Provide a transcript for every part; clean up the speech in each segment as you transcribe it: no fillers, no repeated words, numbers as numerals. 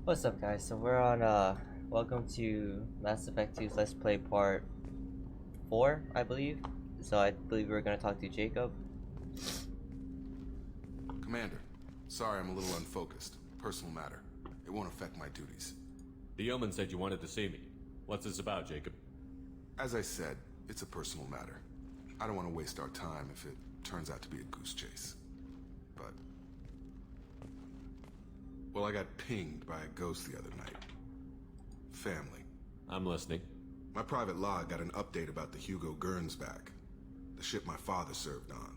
What's up, guys? So we're on welcome to Mass Effect 2's Let's Play part 4, I believe. So I believe we're gonna talk to Jacob. Commander, sorry I'm a little unfocused. Personal matter. It won't affect my duties. The yeoman said you wanted to see me. What's this about, Jacob? As I said, it's a personal matter. I don't want to waste our time if it turns out to be a goose chase. But... well, I got pinged by a ghost the other night. Family. I'm listening. My private log got an update about the Hugo Gernsback, the ship my father served on.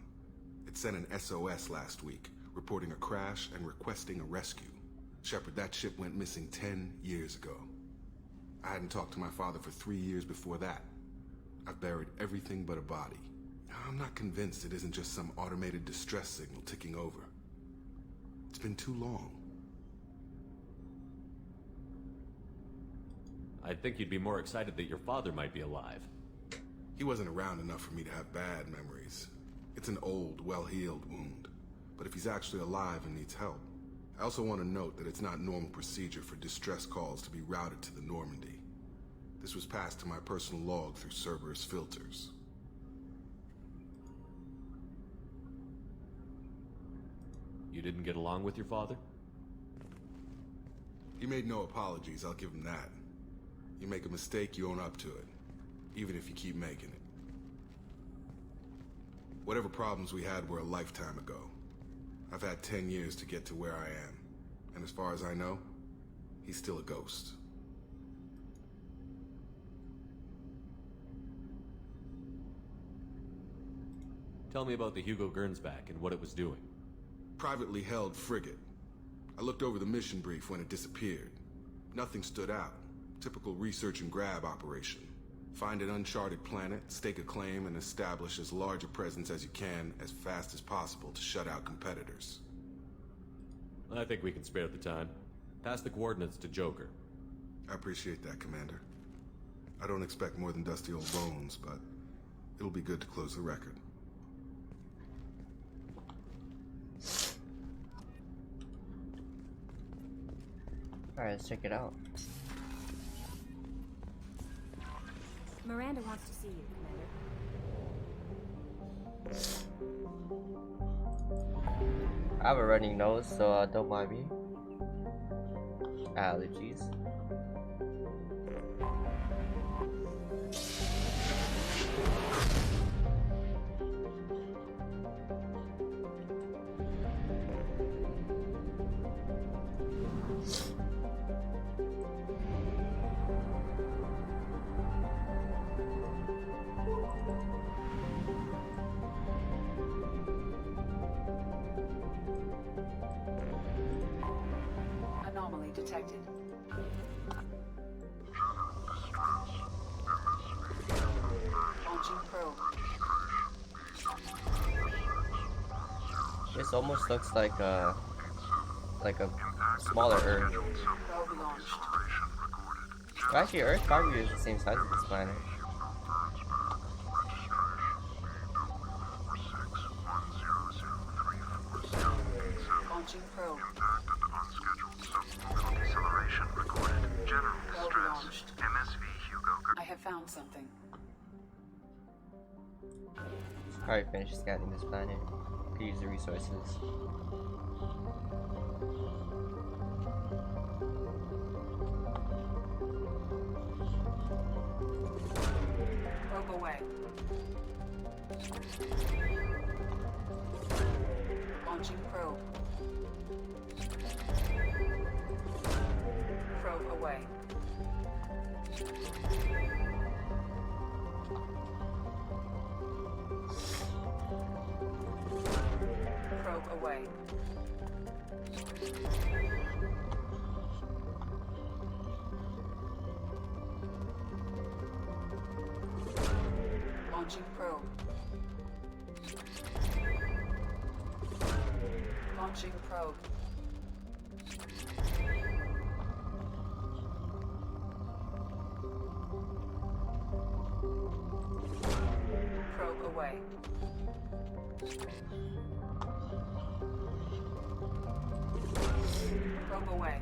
It sent an SOS last week, reporting a crash and requesting a rescue. Shepard, that ship went missing 10 years ago. I hadn't talked to my father for 3 years before that. I've buried everything but a body. I'm not convinced it isn't just some automated distress signal ticking over. It's been too long. I'd think you'd be more excited that your father might be alive. He wasn't around enough for me to have bad memories. It's an old, well-healed wound. But if he's actually alive and needs help, I also want to note that it's not normal procedure for distress calls to be routed to the Normandy. This was passed to my personal log through Cerberus filters. You didn't get along with your father? He made no apologies, I'll give him that. You make a mistake, you own up to it, even if you keep making it. Whatever problems we had were a lifetime ago. I've had 10 years to get to where I am, and as far as I know, he's still a ghost. Tell me about the Hugo Gernsback and what it was doing. Privately held frigate. I looked over the mission brief when it disappeared. Nothing stood out. Typical research and grab operation. Find an uncharted planet, stake a claim, and establish as large a presence as you can as fast as possible to shut out competitors. I think we can spare the time. Pass the coordinates to Joker. I appreciate that, Commander. I don't expect more than dusty old bones, but it'll be good to close the record. Alright, let's check it out. Miranda wants to see you, Commander. I have a running nose, so don't mind me. Allergies. Anomaly detected. Launching probe. This almost looks like a smaller Earth. Probe launched. Well, actually, Earth probably is the same size as this planet. Launching probe. Deceleration recorded. General Probe stress. launched. MSV Hugo. I have found something. Probably finish scanning this planet. Could use the resources. Probe away. Launching probe. Probe away. Probe away. Launching probe. Launching probe. Probe away. Probe away.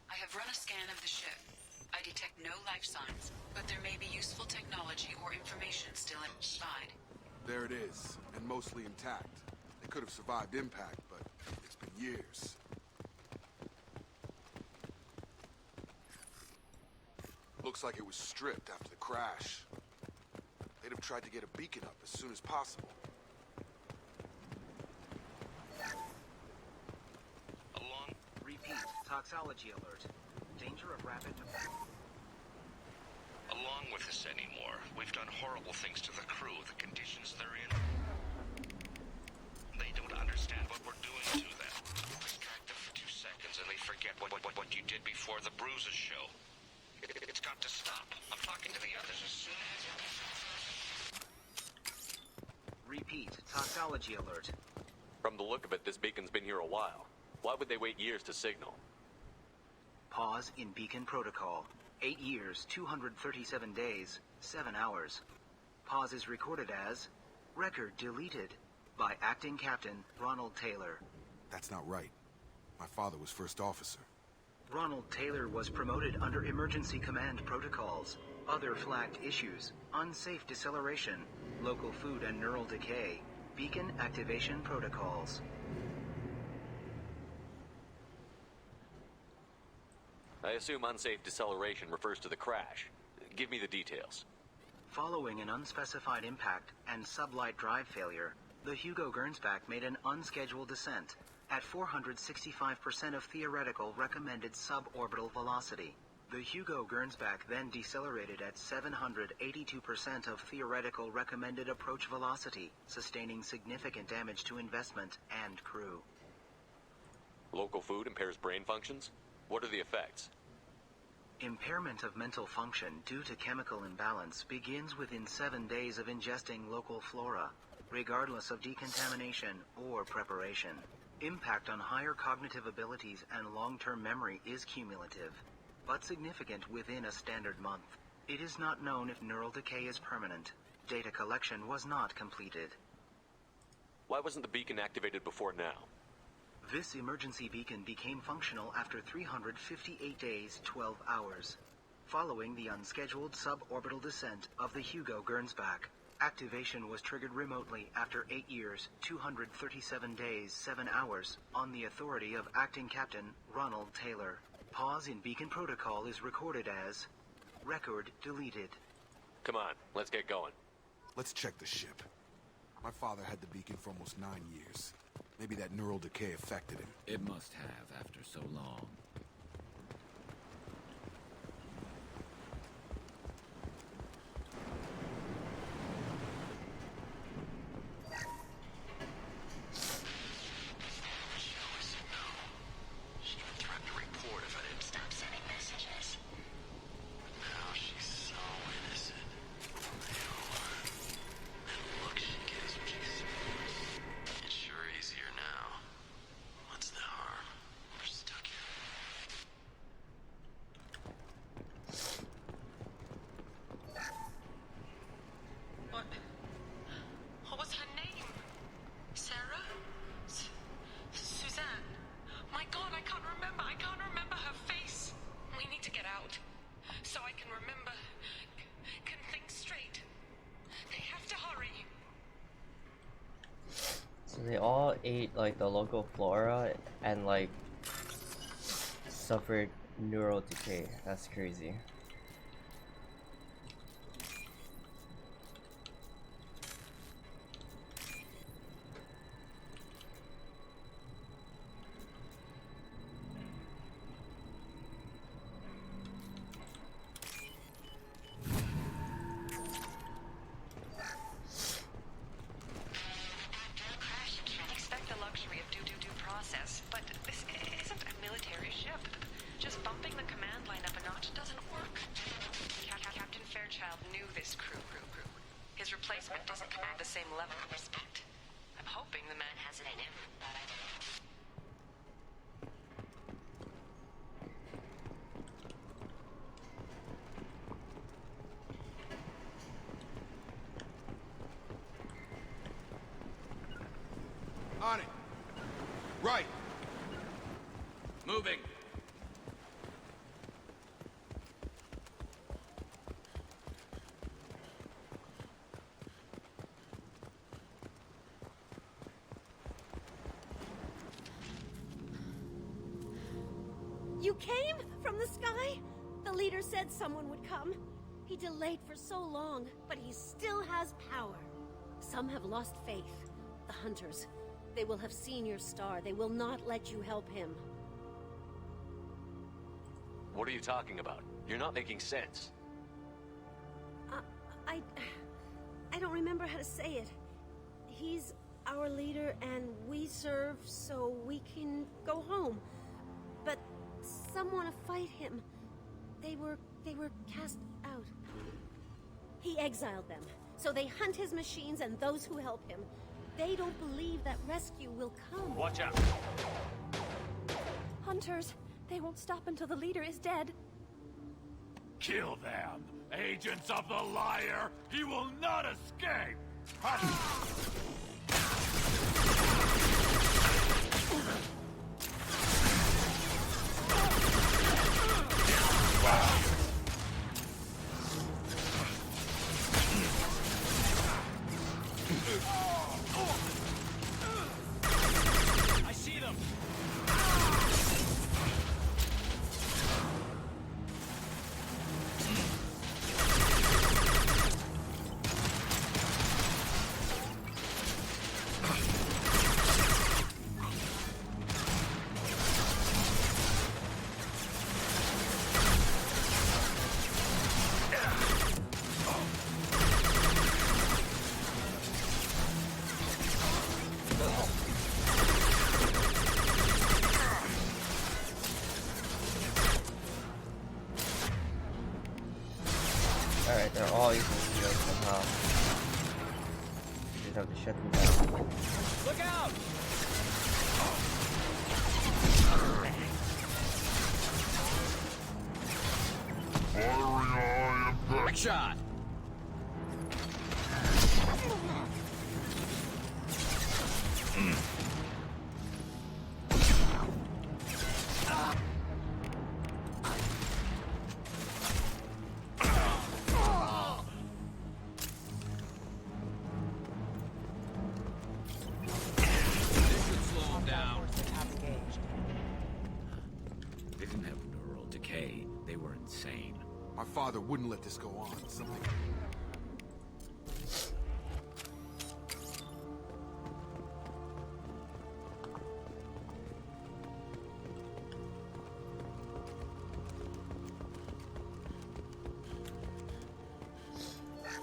I have run a scan of the ship. I detect no life signs, but there may be useful technology or information still inside. There it is, and mostly intact. It could have survived impact, but it's been years. Looks like it was stripped after the crash. They'd have tried to get a beacon up as soon as possible. Repeat, toxology alert. Danger of rapid... Along with this anymore. We've done horrible things to the crew, the conditions they're in. They don't understand what we're doing to them. Distract them for 2 seconds and they forget what you did before the bruises show. It's got to stop. I'm talking to the others as soon as... Repeat, toxology alert. From the look of it, this beacon's been here a while. Why would they wait years to signal? Pause in beacon protocol. 8 years, 237 days, 7 hours. Pause is recorded as record deleted by Acting Captain Ronald Taylor. That's not right. My father was first officer. Ronald Taylor was promoted under emergency command protocols. Other flagged issues: unsafe deceleration, local food and neural decay, beacon activation protocols. I assume unsafe deceleration refers to the crash. Give me the details. Following an unspecified impact and sublight drive failure, the Hugo Gernsback made an unscheduled descent at 465% of theoretical recommended suborbital velocity. The Hugo Gernsback then decelerated at 782% of theoretical recommended approach velocity, sustaining significant damage to investment and crew. Local food impairs brain functions? What are the effects? Impairment of mental function due to chemical imbalance begins within 7 days of ingesting local flora, regardless of decontamination or preparation. Impact on higher cognitive abilities and long-term memory is cumulative, but significant within a standard month. It is not known if neural decay is permanent. Data collection was not completed. Why wasn't the beacon activated before now? This emergency beacon became functional after 358 days, 12 hours. Following the unscheduled suborbital descent of the Hugo Gernsback, activation was triggered remotely after 8 years, 237 days, 7 hours, on the authority of Acting Captain Ronald Taylor. Pause in beacon protocol is recorded as record deleted. Come on, let's get going. Let's check the ship. My father had the beacon for almost 9 years. Maybe that neural decay affected him. It must have after so long. What was her name? Sarah? Suzanne? My God, I can't remember. I can't remember her face. We need to get out so I can remember, can think straight. They have to hurry. So they all ate like the local flora and like suffered neural decay. That's crazy. Expect the luxury of due process, but this isn't a military ship. Just bumping the command line up a notch doesn't work. Captain Fairchild knew this crew. His replacement doesn't command the same level of respect. I'm hoping the man has it in him. On it. Right. Moving. You came from the sky? The leader said someone would come. He delayed for so long, but he still has power. Some have lost faith. The hunters. They will have seen your star. They will not let you help him. What are you talking about? You're not making sense. I don't remember how to say it. He's our leader and we serve so we can go home. But some want to fight him. They were cast out. He exiled them, so they hunt his machines and those who help him. They don't believe that rescue will come. Watch out! Hunters, they won't stop until the leader is dead. Kill them! Agents of the liar! He will not escape! I see them! Alright, they're all using shields somehow. Just have to shut them down. Look out! Back shot! They didn't have neural decay. They were insane. My father wouldn't let this go on. Something...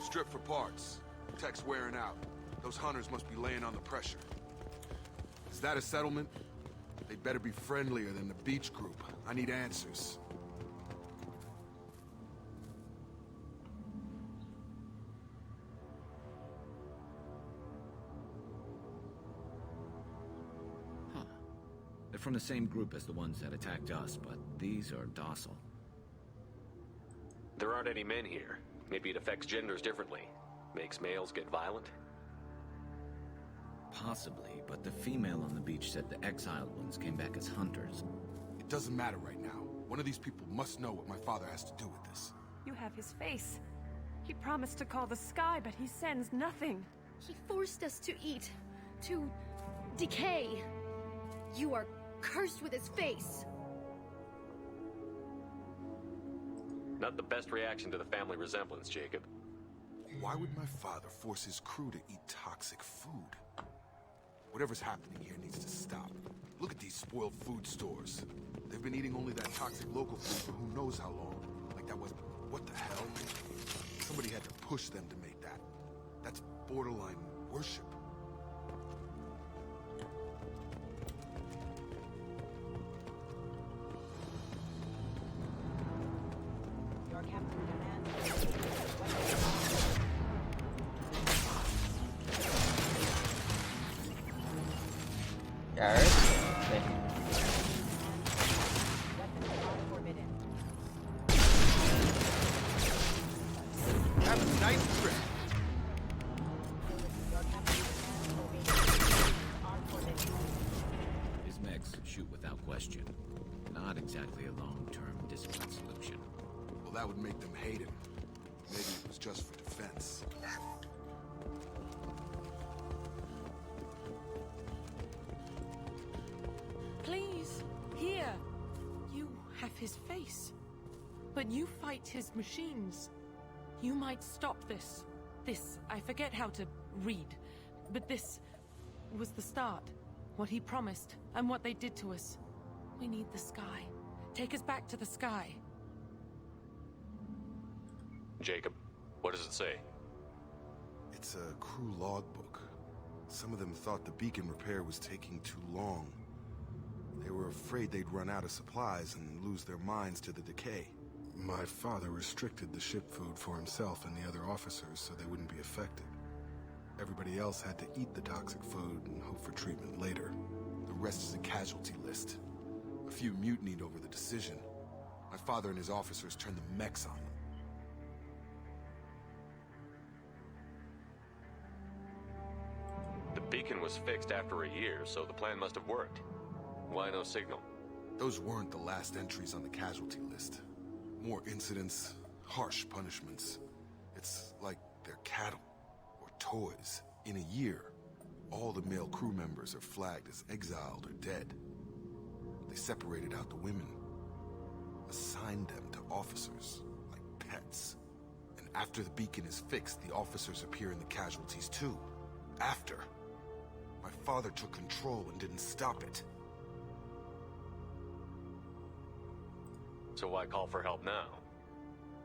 Strip for parts. Tech's wearing out. Those hunters must be laying on the pressure. Is that a settlement? They'd better be friendlier than the beach group. I need answers. Huh. They're from the same group as the ones that attacked us, but these are docile. There aren't any men here. Maybe it affects genders differently. Makes males get violent? Possibly, but the female on the beach said the exiled ones came back as hunters. It doesn't matter right now. One of these people must know what my father has to do with this. You have his face. He promised to call the sky, but he sends nothing. He forced us to eat, to decay. You are cursed with his face. Not the best reaction to the family resemblance, Jacob. Why would my father force his crew to eat toxic food? Whatever's happening here needs to stop. Look at these spoiled food stores. They've been eating only that toxic local food for who knows how long. Like that was... What the hell? Somebody had to push them to make that. That's borderline worship. Your captain demands... Garrett? Thank you. Have a nice trip. His mechs shoot without question. Not exactly a long-term discipline solution. Well, that would make them hate him. Maybe it was just for defense. Please, here. You have his face. But you fight his machines. You might stop this. This, I forget how to read. But this was the start. What he promised, and what they did to us. We need the sky. Take us back to the sky. Jacob, what does it say? It's a crew logbook. Some of them thought the beacon repair was taking too long. They were afraid they'd run out of supplies and lose their minds to the decay. My father restricted the ship food for himself and the other officers so they wouldn't be affected. Everybody else had to eat the toxic food and hope for treatment later. The rest is a casualty list. A few mutinied over the decision. My father and his officers turned the mechs on them. The beacon was fixed after a year, so the plan must have worked. Why no signal? Those weren't the last entries on the casualty list. More incidents, harsh punishments. It's like they're cattle, or toys. In a year, all the male crew members are flagged as exiled or dead. They separated out the women, assigned them to officers, like pets. And after the beacon is fixed, the officers appear in the casualties too. After. My father took control and didn't stop it. So why call for help now?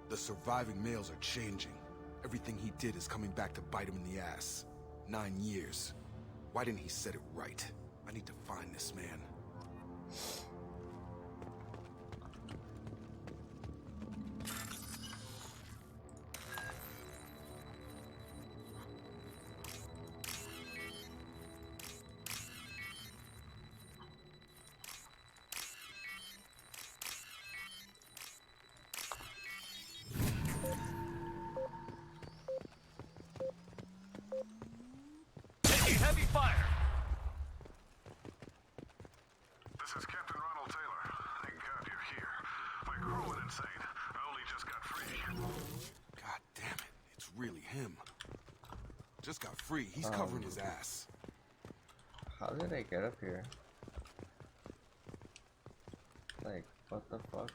The surviving males are changing. Everything he did is coming back to bite him in the ass. 9 years. Why didn't he set it right? I need to find this man. Heavy fire! This is Captain Ronald Taylor. Thank God you're here. My crew went insane. I only just got free. God damn it. It's really him. Just got free. He's covering his ass. How did I get up here? Like, what the fuck?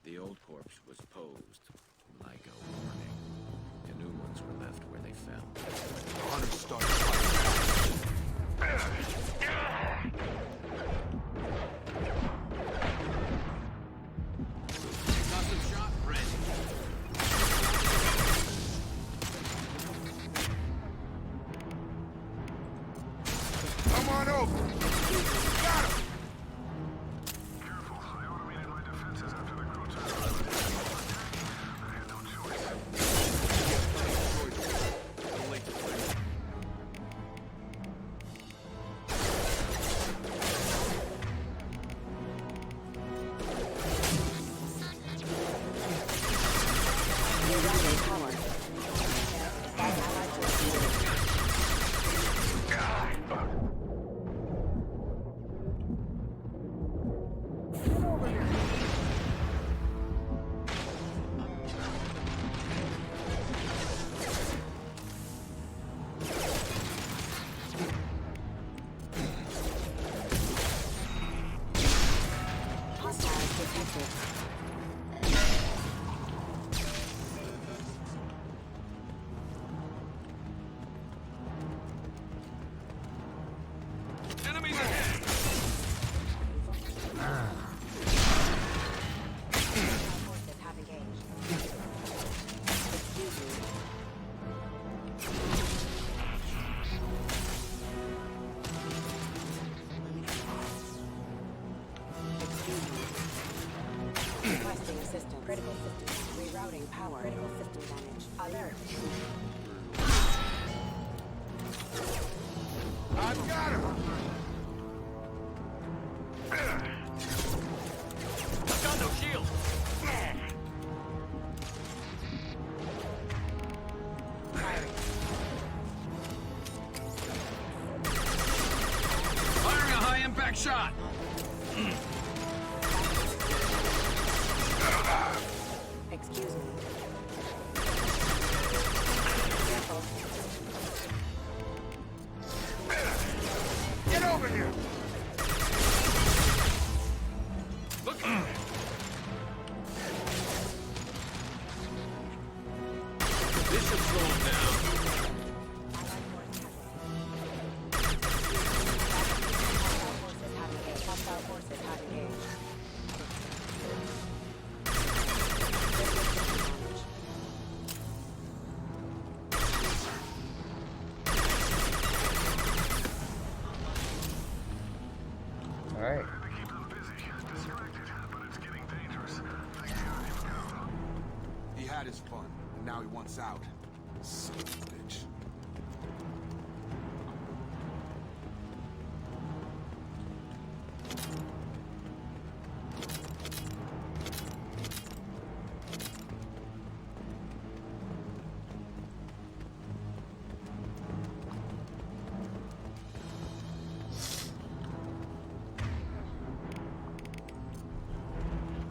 The old corpse was posed like a warning. The new ones were left where they fell. The hunters started fighting. Custom shot ready. Come on over. Got him. Careful. I automated my defenses after the crew turned on. I had no choice. Routing power. Critical system damage. Alert. I've got him! Got no shield! Firing a high-impact shot! Excuse me. Careful. Get over here! Look! This should slow him down. Hostile forces have engaged. Alright. Keep them busy, distracted, but it's getting dangerous. Think you heard him go. He had his fun, and now he wants out. Son of a bitch.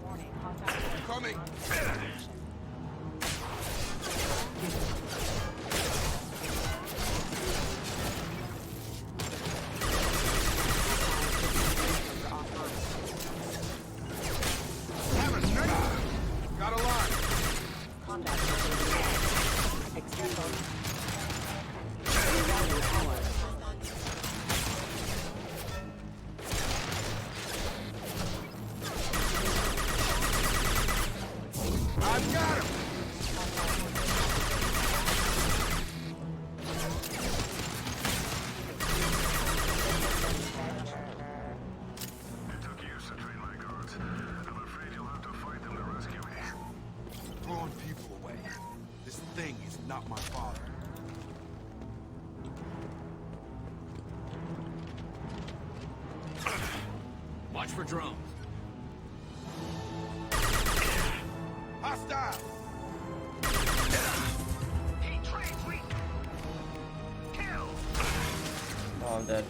Warning. Contact. Coming! Got a line! Combat. External. Routing power. I've got him! It took years to train my guards. I'm afraid you'll have to fight them to rescue me. Throwing people away. This thing is not my father. Watch for drones. Hostile! He trains weak! Kill! Oh, I'm dead.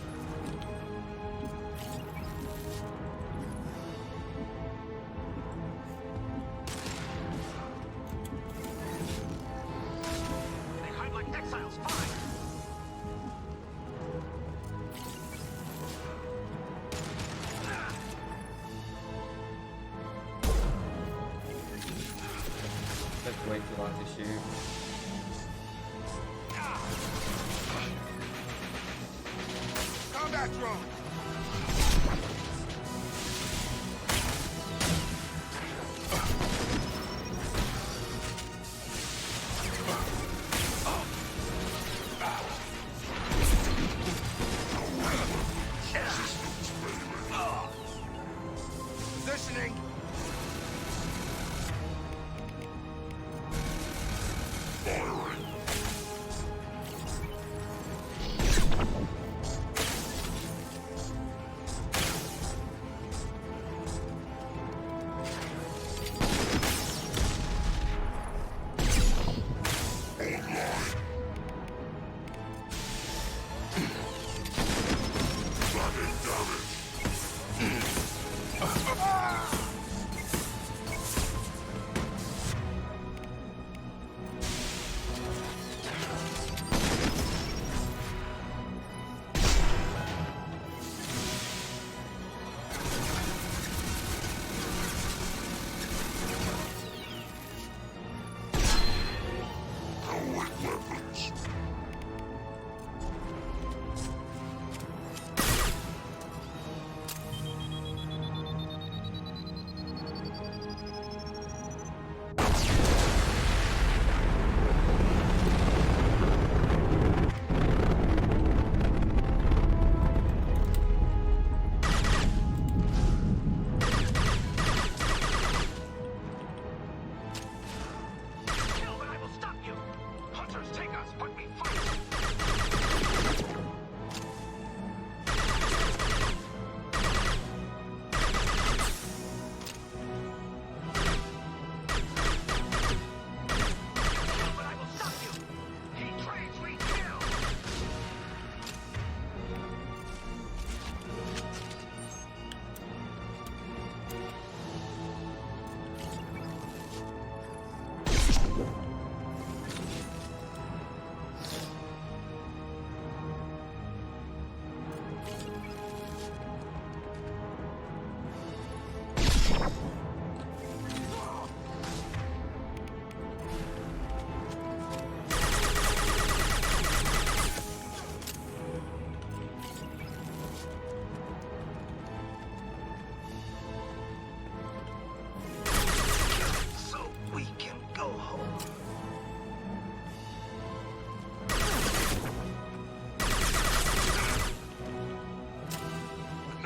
They hide like exiles, fine! Took way too long to shoot. Combat drone! Positioning!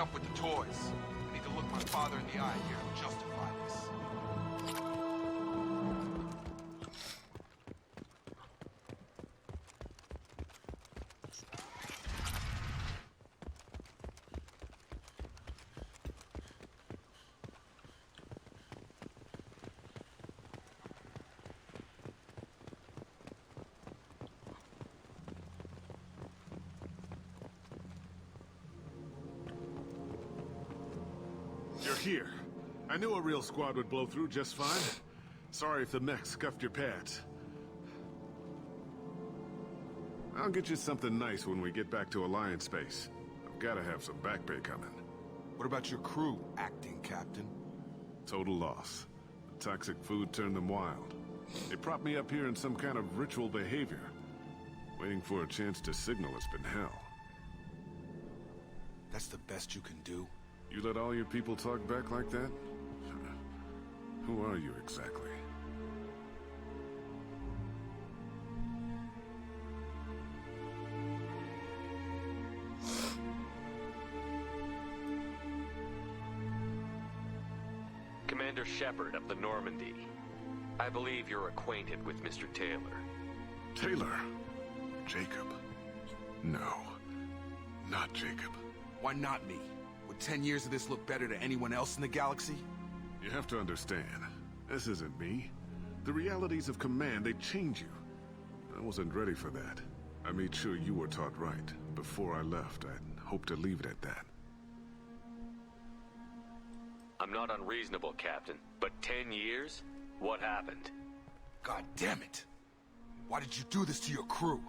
enough with the toys. I need to look my father in the eye here and justify this. You're here. I knew a real squad would blow through just fine. Sorry if the mech scuffed your pads. I'll get you something nice when we get back to Alliance space. I've gotta have some back pay coming. What about your crew, acting captain? Total loss. The toxic food turned them wild. They propped me up here in some kind of ritual behavior. Waiting for a chance to signal has been hell. That's the best you can do? You let all your people talk back like that? Who are you exactly? Commander Shepard of the Normandy. I believe you're acquainted with Mr. Taylor. Taylor? Jacob? No. Not Jacob. Why not me? Would 10 years of this look better to anyone else in the galaxy? You have to understand, this isn't me. The realities of command, they change you. I wasn't ready for that. I made sure you were taught right. Before I left, I'd hoped to leave it at that. I'm not unreasonable, Captain, but 10 years? What happened? God damn it! Why did you do this to your crew?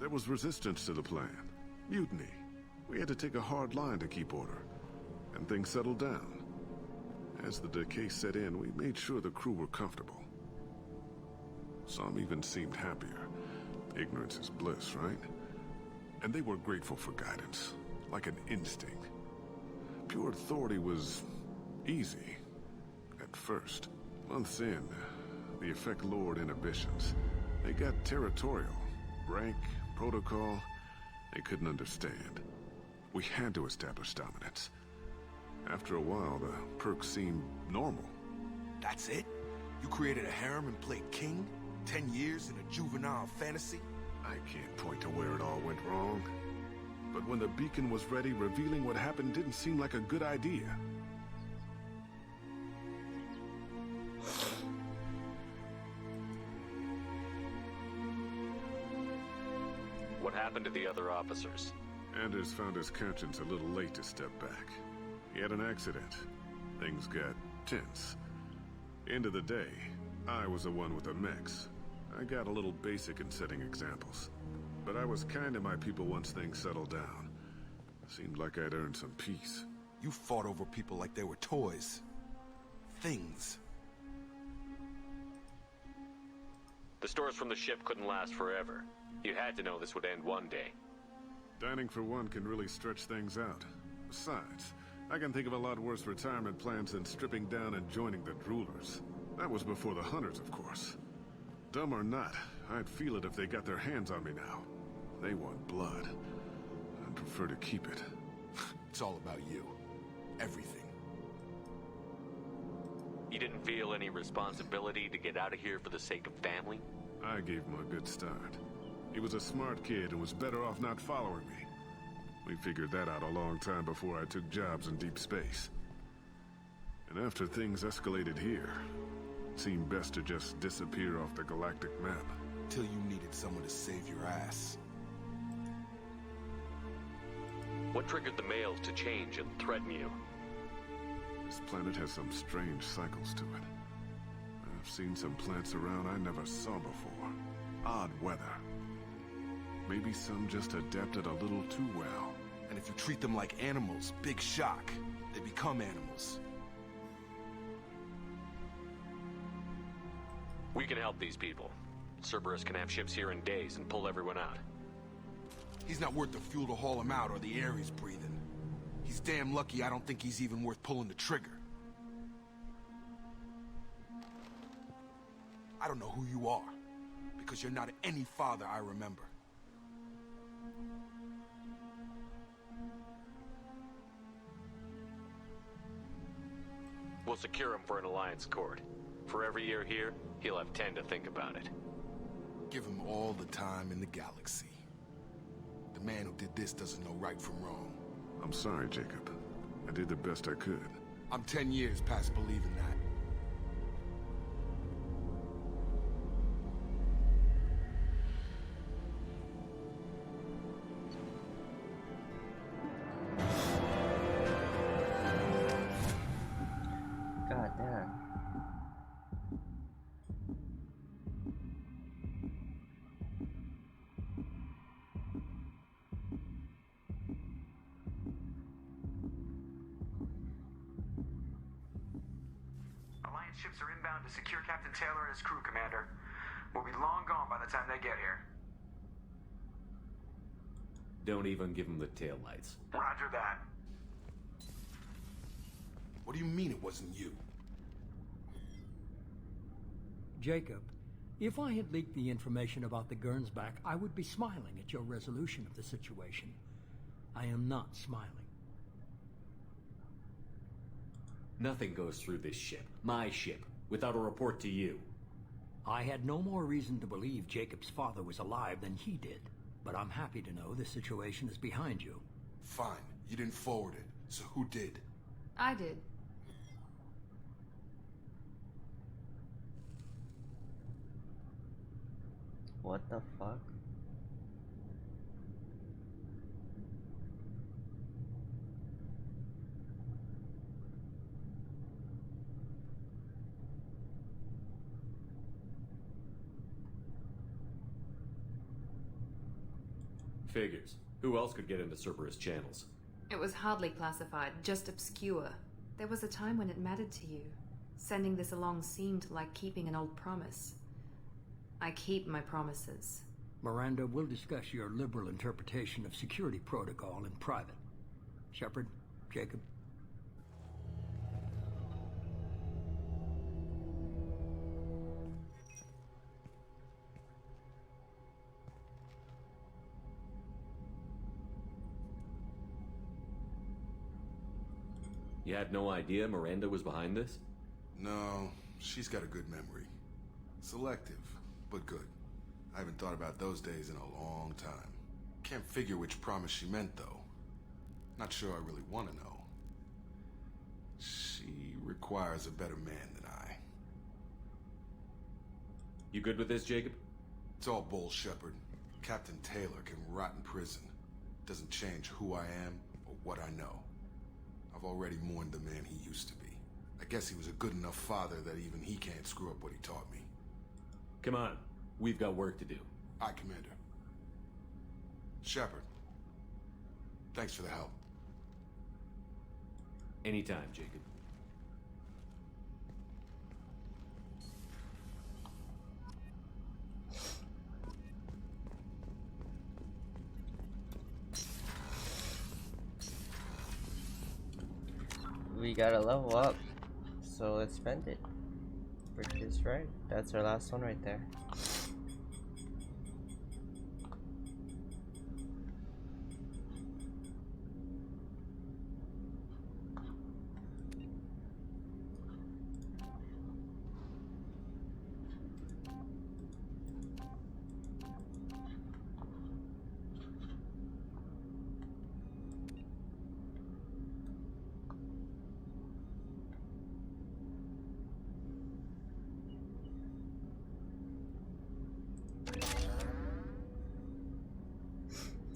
There was resistance to the plan. Mutiny. We had to take a hard line to keep order. And things settled down. As the decay set in, we made sure the crew were comfortable. Some even seemed happier. Ignorance is bliss, right? And they were grateful for guidance, like an instinct. Pure authority was easy. At first. Months in, the effect lowered inhibitions. They got territorial. Rank, protocol, they couldn't understand. We had to establish dominance. After a while, the perks seemed normal. That's it? You created a harem and played king? 10 years in a juvenile fantasy? I can't point to where it all went wrong. But when the beacon was ready, revealing what happened didn't seem like a good idea. What happened to the other officers? Anders found his conscience a little late to step back. He had an accident. Things got tense. End of the day, I was the one with the mechs. I got a little basic in setting examples. But I was kind to my people once things settled down. Seemed like I'd earned some peace. You fought over people like they were toys. Things. The stores from the ship couldn't last forever. You had to know this would end one day. Dining for one can really stretch things out. Besides, I can think of a lot worse retirement plans than stripping down and joining the Droolers. That was before the Hunters, of course. Dumb or not, I'd feel it if they got their hands on me now. They want blood. I'd prefer to keep it. It's all about you. Everything. You didn't feel any responsibility to get out of here for the sake of family? I gave him a good start. He was a smart kid and was better off not following me. We figured that out a long time before I took jobs in deep space. And after things escalated here, it seemed best to just disappear off the galactic map. Till you needed someone to save your ass. What triggered the males to change and threaten you? This planet has some strange cycles to it. I've seen some plants around I never saw before. Odd weather. Maybe some just adapted a little too well. And if you treat them like animals, big shock. They become animals. We can help these people. Cerberus can have ships here in days and pull everyone out. He's not worth the fuel to haul him out or the air he's breathing. He's damn lucky I don't think he's even worth pulling the trigger. I don't know who you are, because you're not any father I remember. We'll secure him for an Alliance court. For every year here, he'll have 10 to think about it. Give him all the time in the galaxy. The man who did this doesn't know right from wrong. I'm sorry, Jacob. I did the best I could. I'm 10 years past believing that. God damn. Alliance ships are inbound to secure Captain Taylor and his crew, Commander. We'll be long gone by the time they get here. Don't even give him the taillights. Roger that. What do you mean it wasn't you? Jacob, if I had leaked the information about the Gernsback, I would be smiling at your resolution of the situation. I am not smiling. Nothing goes through this ship, my ship, without a report to you. I had no more reason to believe Jacob's father was alive than he did, but I'm happy to know the situation is behind you. Fine, you didn't forward it, so who did? I did. What the fuck? Figures. Who else could get into Cerberus channels? It was hardly classified, just obscure. There was a time when it mattered to you. Sending this along seemed like keeping an old promise. I keep my promises. Miranda, we'll discuss your liberal interpretation of security protocol in private. Shepard, Jacob. You had no idea Miranda was behind this? No, she's got a good memory. Selective, but good. I haven't thought about those days in a long time. Can't figure which promise she meant, though. Not sure I really want to know. She requires a better man than I. You good with this, Jacob? It's all bull, Shepard. Captain Taylor can rot in prison. Doesn't change who I am or what I know. I've already mourned the man he used to be. I guess he was a good enough father that even he can't screw up what he taught me. Come on, we've got work to do. Aye, Commander. Shepard, thanks for the help. Anytime, Jacob. We gotta level up, so let's spend it. Purchase, right? That's our last one right there.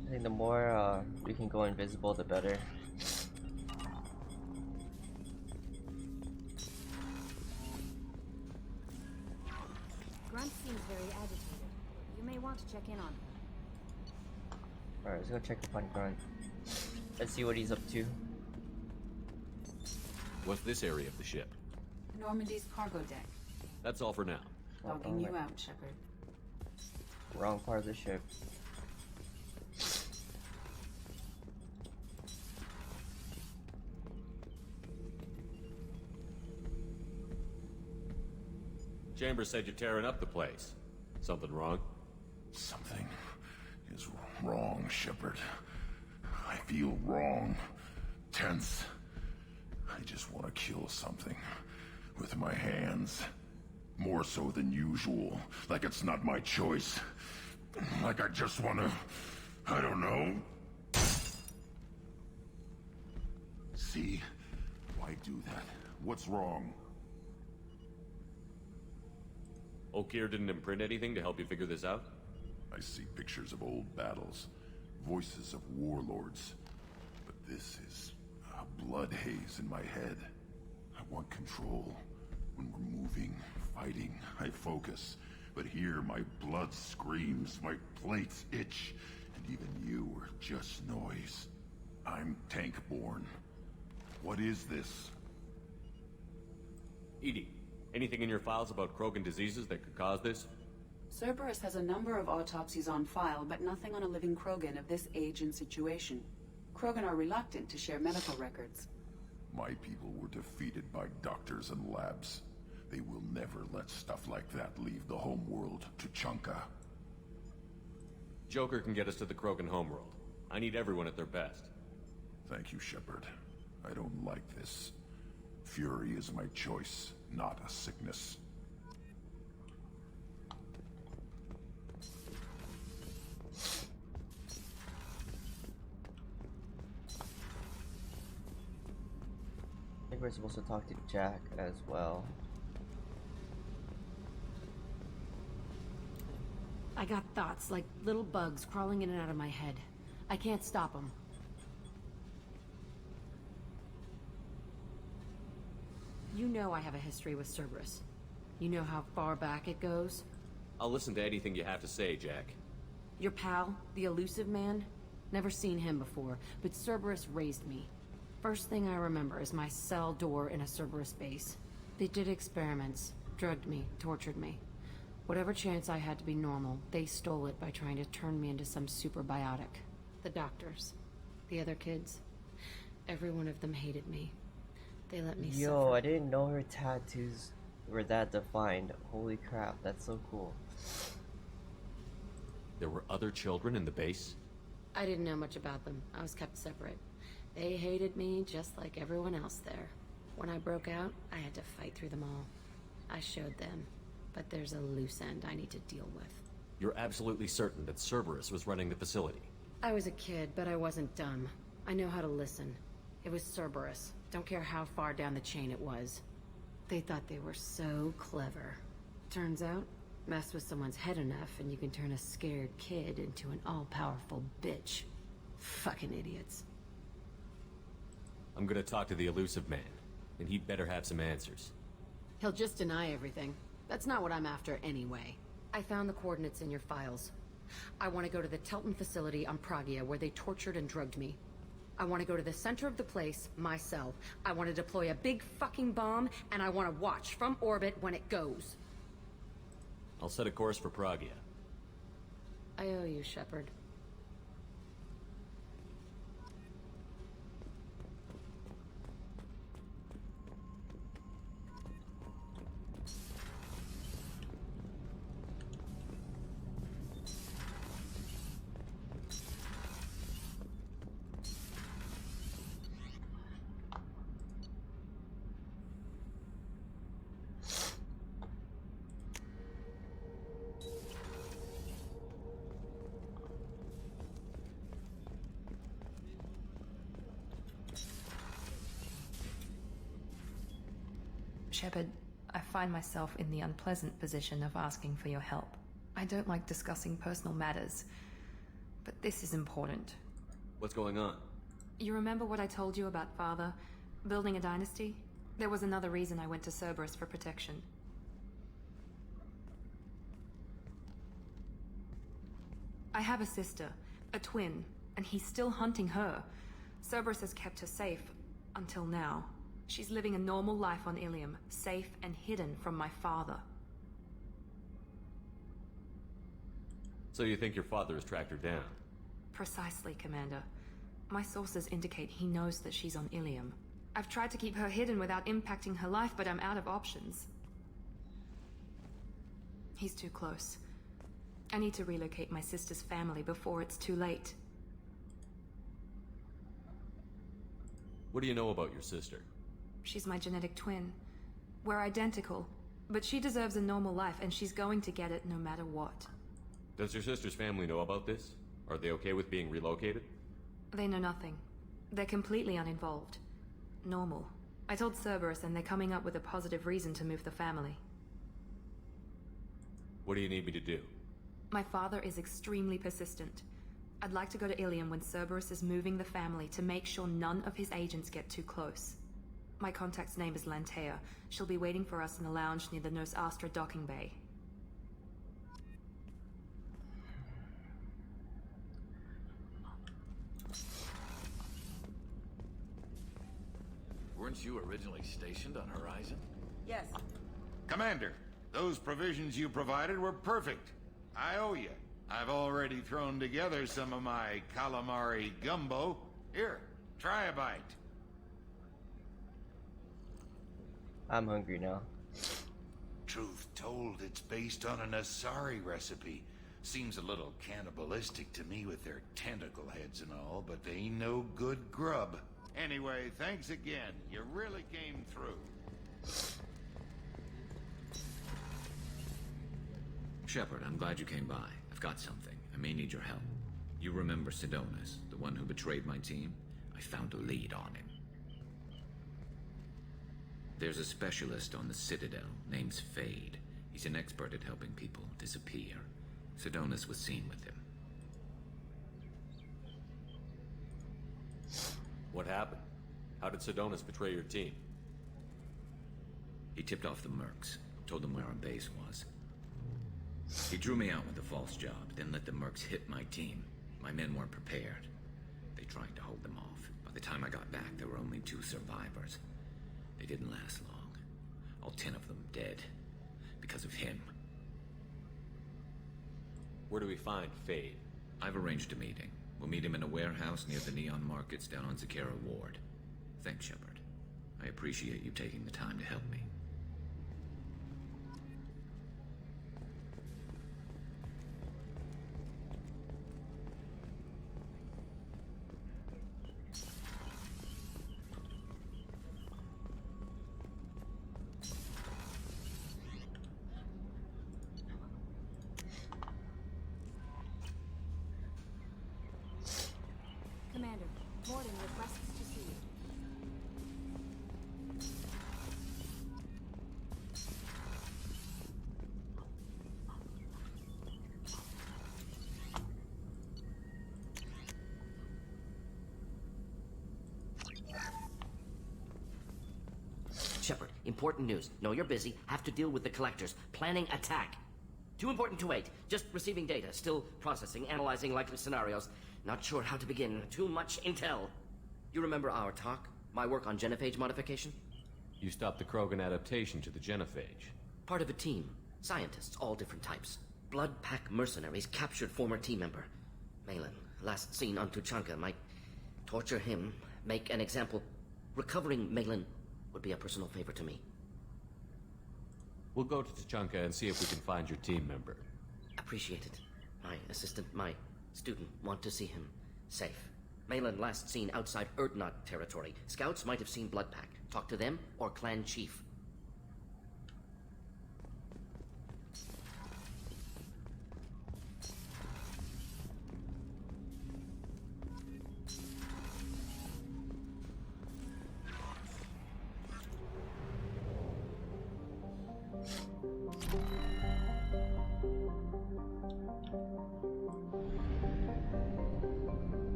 I think the more we can go invisible, the better. Grunt seems very agitated. You may want to check in on him. Alright, let's go check up on Grunt. Let's see what he's up to. What's this area of the ship? Normandy's cargo deck. That's all for now. Logging you out, Shepard. Wrong part of the ship. Chambers said you're tearing up the place. Something wrong? Something is wrong, Shepard. I feel wrong. Tense. I just want to kill something. With my hands. More so than usual. Like it's not my choice. Like I just want to... I don't know. See? Why do that? What's wrong? Oakir didn't imprint anything to help you figure this out? I see pictures of old battles. Voices of warlords. But this is a blood haze in my head. I want control. When we're moving, fighting, I focus. But here, my blood screams, my plates itch, and even you are just noise. I'm tank-born. What is this? EDI, anything in your files about Krogan diseases that could cause this? Cerberus has a number of autopsies on file, but nothing on a living Krogan of this age and situation. Krogan are reluctant to share medical records. My people were defeated by doctors and labs. They will never let stuff like that leave the homeworld to Chunka. Joker can get us to the Krogan homeworld. I need everyone at their best. Thank you, Shepard. I don't like this. Fury is my choice, not a sickness. I think we're supposed to talk to Jack as well. I got thoughts like little bugs crawling in and out of my head. I can't stop them. You know I have a history with Cerberus. You know how far back it goes? I'll listen to anything you have to say, Jack. Your pal, the elusive man? Never seen him before, but Cerberus raised me. First thing I remember is my cell door in a Cerberus base. They did experiments, drugged me, tortured me. Whatever chance I had to be normal, they stole it by trying to turn me into some superbiotic. The doctors, the other kids, every one of them hated me. They let me suffer. I didn't know her tattoos were that defined. Holy crap, that's so cool. There were other children in the base? I didn't know much about them. I was kept separate. They hated me just like everyone else there. When I broke out, I had to fight through them all. I showed them, but there's a loose end I need to deal with. You're absolutely certain that Cerberus was running the facility? I was a kid, but I wasn't dumb. I know how to listen. It was Cerberus. Don't care how far down the chain it was. They thought they were so clever. Turns out, mess with someone's head enough and you can turn a scared kid into an all-powerful bitch. Fucking idiots. I'm gonna talk to the elusive man, and he'd better have some answers. He'll just deny everything. That's not what I'm after anyway. I found the coordinates in your files. I want to go to the Telton facility on Pragia where they tortured and drugged me. I want to go to the center of the place, my cell. I want to deploy a big fucking bomb, and I want to watch from orbit when it goes. I'll set a course for Pragia. I owe you, Shepard. Shepard, I find myself in the unpleasant position of asking for your help. I don't like discussing personal matters, but this is important. What's going on? You remember what I told you about Father? Building a dynasty? There was another reason I went to Cerberus for protection. I have a sister, a twin, and he's still hunting her. Cerberus has kept her safe, until now. She's living a normal life on Ilium, safe and hidden from my father. So you think your father has tracked her down? Precisely, Commander. My sources indicate he knows that she's on Ilium. I've tried to keep her hidden without impacting her life, but I'm out of options. He's too close. I need to relocate my sister's family before it's too late. What do you know about your sister? She's my genetic twin. We're identical, but she deserves a normal life, and she's going to get it no matter what. Does your sister's family know about this? Are they okay with being relocated? They know nothing. They're completely uninvolved. Normal. I told Cerberus, and they're coming up with a positive reason to move the family. What do you need me to do? My father is extremely persistent. I'd like to go to Ilium when Cerberus is moving the family to make sure none of his agents get too close. My contact's name is Lantea. She'll be waiting for us in the lounge near the Nos Astra docking bay. Weren't you originally stationed on Horizon? Yes. Commander, those provisions you provided were perfect. I owe you. I've already thrown together some of my calamari gumbo. Here, try a bite. I'm hungry now. Truth told, it's based on an Asari recipe. Seems a little cannibalistic to me with their tentacle heads and all, but they ain't no good grub. Anyway, thanks again. You really came through. Shepard, I'm glad you came by. I've got something. I may need your help. You remember Sidonus, the one who betrayed my team? I found a lead on him. There's a specialist on the Citadel, name's Fade. He's an expert at helping people disappear. Sidonus was seen with him. What happened? How did Sidonus betray your team? He tipped off the mercs, told them where our base was. He drew me out with a false job, then let the mercs hit my team. My men weren't prepared. They tried to hold them off. By the time I got back, there were only 2 survivors. They didn't last long. All 10 of them dead. Because of him. Where do we find Fade? I've arranged a meeting. We'll meet him in a warehouse near the Neon Markets down on Zakera Ward. Thanks, Shepard. I appreciate you taking the time to help me. Commander, Morden requests to see you. Shepard, important news. Know you're busy. Have to deal with the collectors. Planning attack. Too important to wait. Just receiving data. Still processing, analyzing likely scenarios. Not sure how to begin. Too much intel. You remember our talk? My work on genophage modification? You stopped the Krogan adaptation to the genophage. Part of a team. Scientists, all different types. Blood Pack mercenaries captured former team member. Malin, last seen on Tuchanka, might torture him, make an example. Recovering Malin would be a personal favor to me. We'll go to Tuchanka and see if we can find your team member. Appreciate it. My assistant, my student want to see him safe. Malin last seen outside Erdnot territory. Scouts might have seen Bloodpack. Talk to them or clan chief.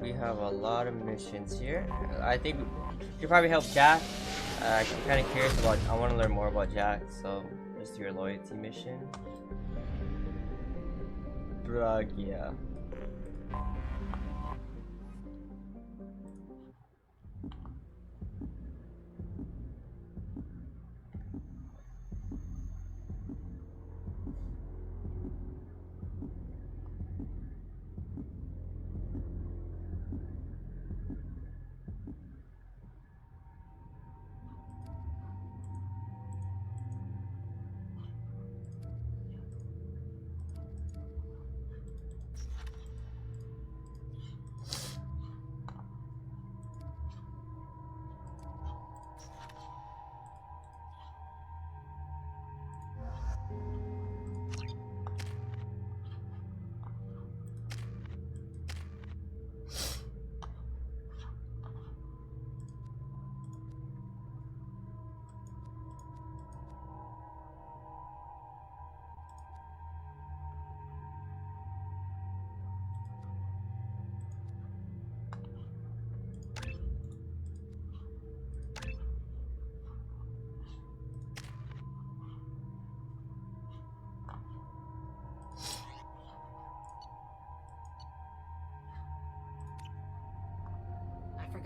We have a lot of missions here. I think you probably help Jack. I'm kind of curious about. I want to learn more about Jack. So just your loyalty mission. Bragia.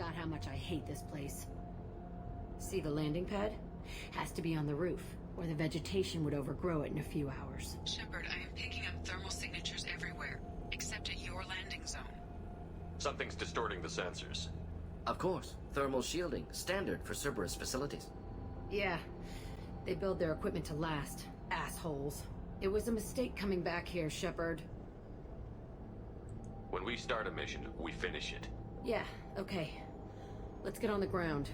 forgot how much I hate this place. See the landing pad? Has to be on the roof, or the vegetation would overgrow it in a few hours. Shepard, I am picking up thermal signatures everywhere, except at your landing zone. Something's distorting the sensors. Of course. Thermal shielding. Standard for Cerberus facilities. Yeah. They build their equipment to last. Assholes. It was a mistake coming back here, Shepard. When we start a mission, we finish it. Yeah, okay. Let's get on the ground.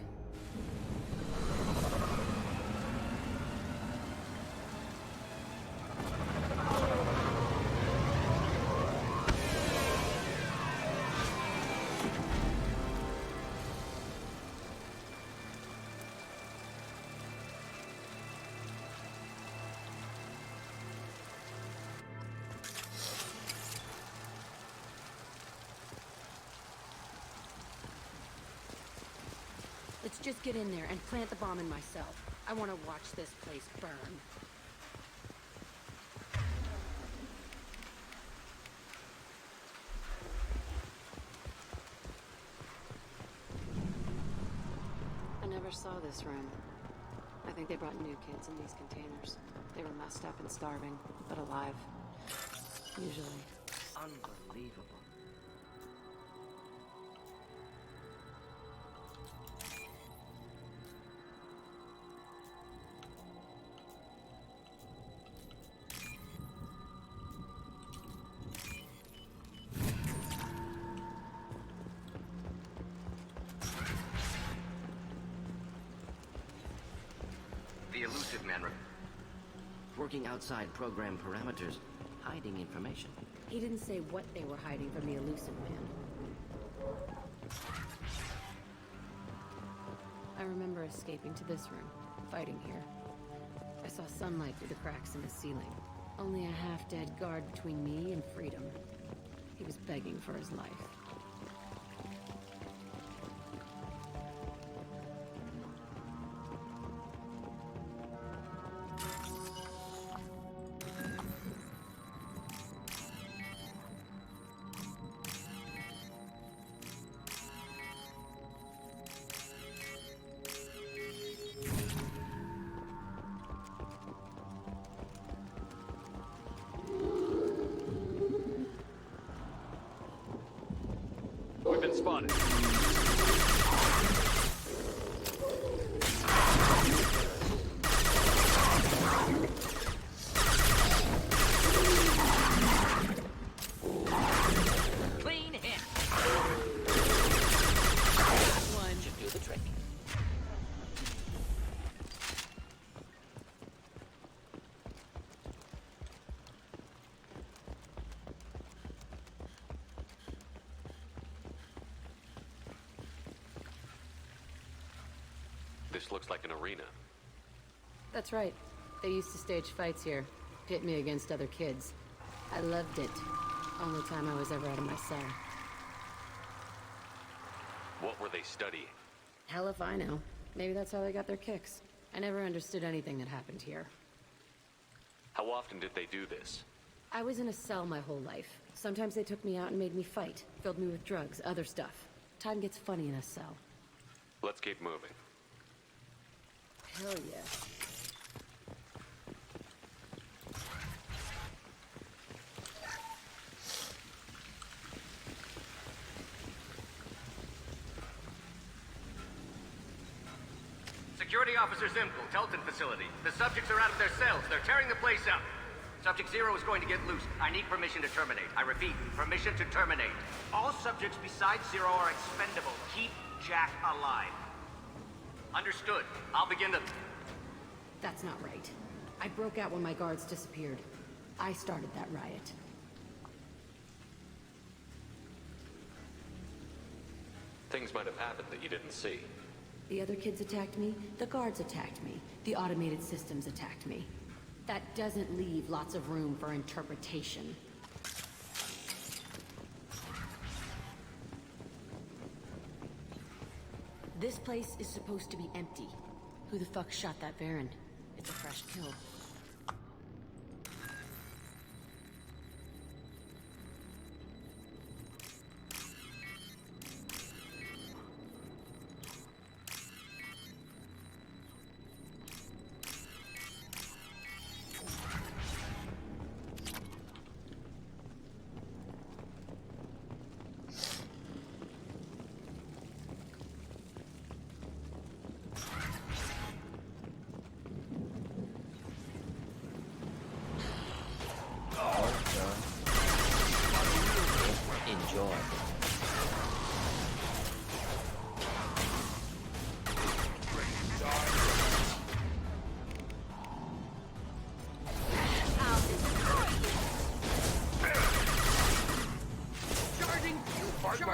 Let's just get in there and plant the bomb in myself. I want to watch this place burn. I never saw this room. I think they brought new kids in these containers. They were messed up and starving, but alive. Usually. Unbelievable. The elusive man. Working outside program parameters, hiding information. He didn't say what they were hiding from the elusive man. I remember escaping to this room, fighting here. I saw sunlight through the cracks in the ceiling. Only a half-dead guard between me and freedom. He was begging for his life. We've been spotted. Clean hit. One should do the trick. This looks like an arena. That's right. They used to stage fights here. Pit me against other kids. I loved it. Only time I was ever out of my cell. What were they studying? Hell if I know. Maybe that's how they got their kicks. I never understood anything that happened here. How often did they do this? I was in a cell my whole life. Sometimes they took me out and made me fight. Filled me with drugs, other stuff. Time gets funny in a cell. Let's keep moving. Hell yeah. Security Officer Zimkel, Telton facility. The subjects are out of their cells. They're tearing the place up. Subject Zero is going to get loose. I need permission to terminate. I repeat, permission to terminate. All subjects besides Zero are expendable. Keep Jack alive. Understood. I'll begin to... That's not right. I broke out when my guards disappeared. I started that riot. Things might have happened that you didn't see. The other kids attacked me, the guards attacked me, the automated systems attacked me. That doesn't leave lots of room for interpretation. This place is supposed to be empty. Who the fuck shot that Baron? It's a fresh kill.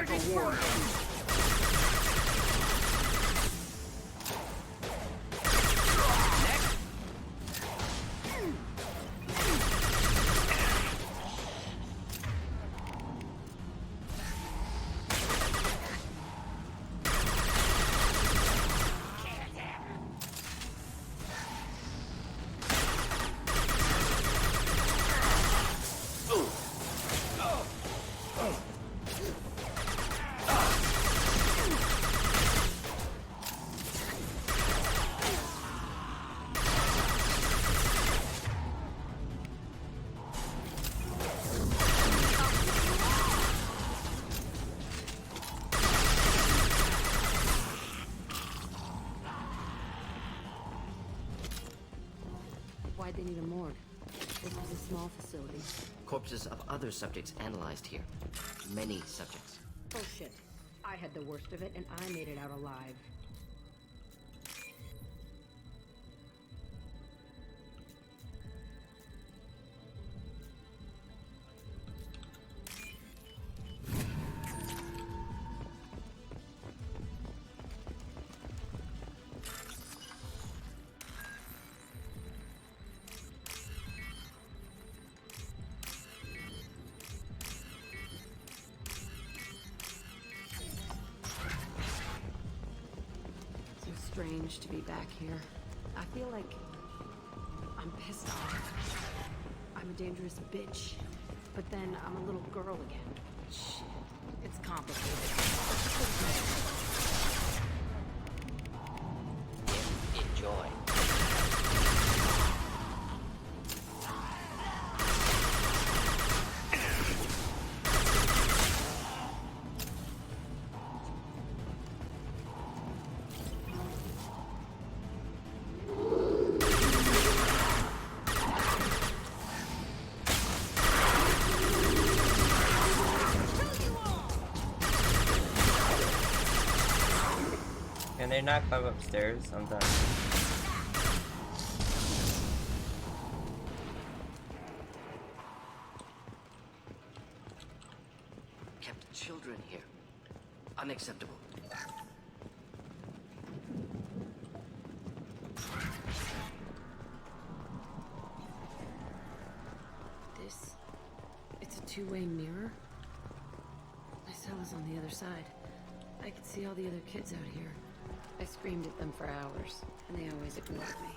like a warrior. Why'd they need a morgue? This was a small facility. Corpses of other subjects analyzed here. Many subjects. Bullshit. I had the worst of it, and I made it out alive. Strange to be back here. I feel like I'm pissed off. I'm a dangerous bitch. But then I'm a little girl again. Shit. It's complicated. Enjoy. Can they not climb upstairs? I'm done. Kept children here. Unacceptable. It's a two-way mirror? My cell is on the other side. I could see all the other kids out here. I screamed at them for hours, and they always ignored me.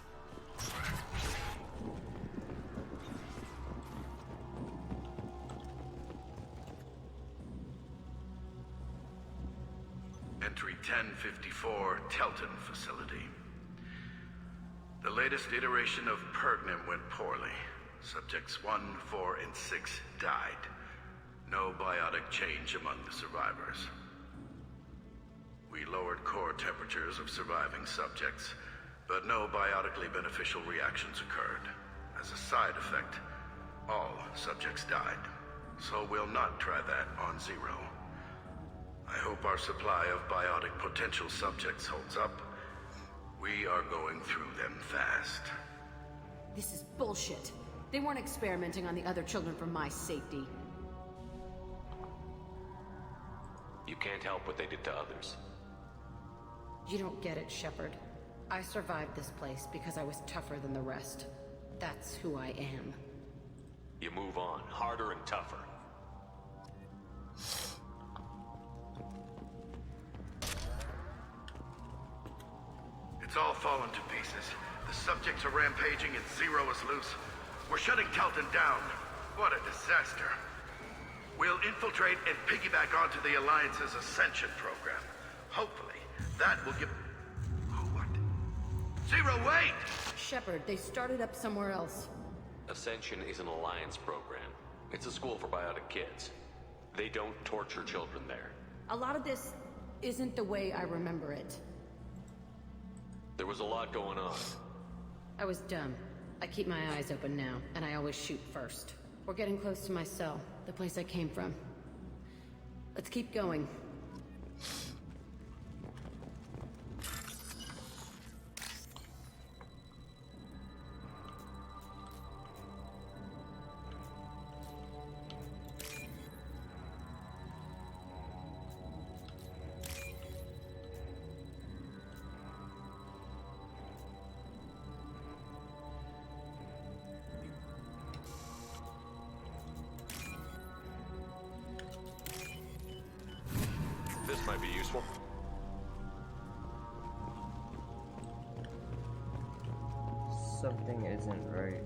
Entry 1054, Telton Facility. The latest iteration of Pergnum went poorly. Subjects 1, 4, and 6 died. No biotic change among the survivors. We lowered core temperatures of surviving subjects, but no biotically beneficial reactions occurred. As a side effect, all subjects died. So we'll not try that on Zero. I hope our supply of biotic potential subjects holds up. We are going through them fast. This is bullshit. They weren't experimenting on the other children for my safety. You can't help what they did to others. You don't get it, Shepard. I survived this place because I was tougher than the rest. That's who I am. You move on, harder and tougher. It's all fallen to pieces. The subjects are rampaging and Zero is loose. We're shutting Telton down. What a disaster. We'll infiltrate and piggyback onto the Alliance's Ascension program. Hopefully, that will give... What? Zero, wait! Shepard, they started up somewhere else. Ascension is an Alliance program. It's a school for biotic kids. They don't torture children there. A lot of this isn't the way I remember it. There was a lot going on. I was dumb. I keep my eyes open now, and I always shoot first. We're getting close to my cell, the place I came from. Let's keep going. might be useful. Something isn't right.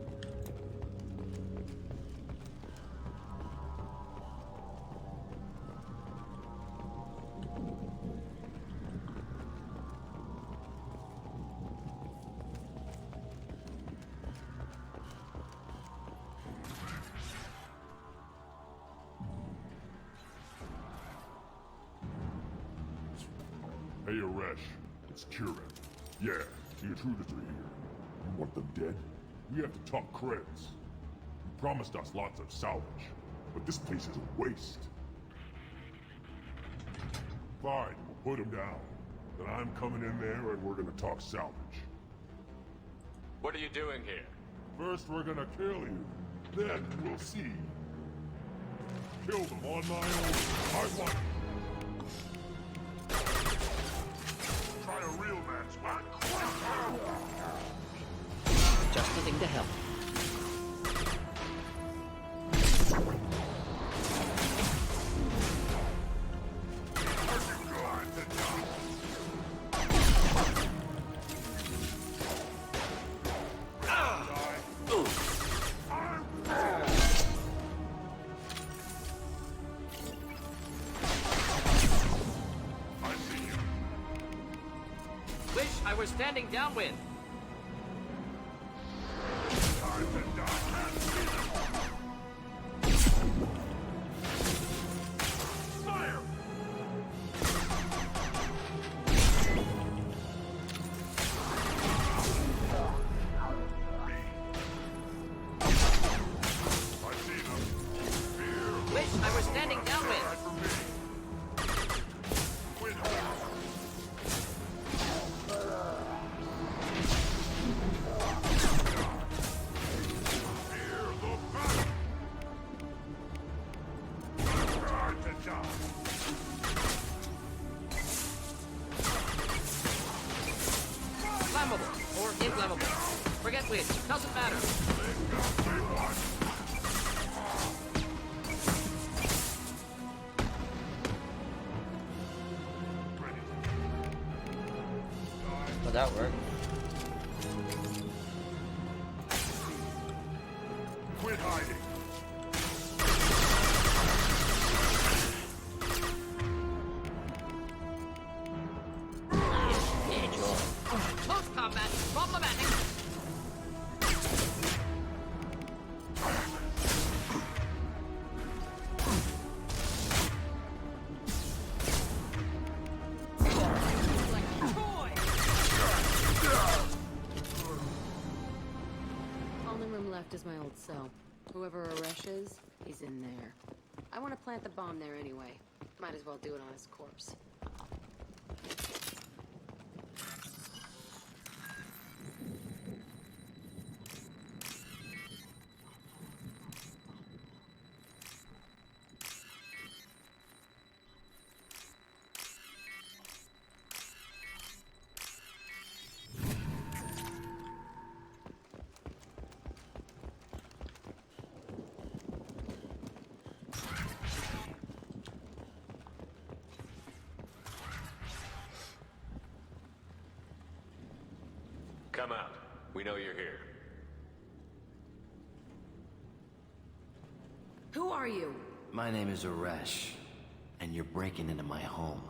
Hey, Aresh. It's Kieran. Yeah, the intruders are here. You want them dead? We have to talk creds. You promised us lots of salvage, but this place is a waste. Fine, we'll put them down. Then I'm coming in there and we're gonna talk salvage. What are you doing here? First, we're gonna kill you. Then we'll see. Kill them on my own. I want... Try a real match, man. Just the thing to help. Wish I were standing downwind. Wish I were standing downwind. Flammable or inflammable. Forget which. Doesn't matter. Will that work? Quit hiding. Close combat. Problematic. Only room left is my old cell. Whoever Aresh is, he's in there. I want to plant the bomb there anyway. Might as well do it on his corpse. Come out. We know you're here. Who are you? My name is Aresh, and you're breaking into my home.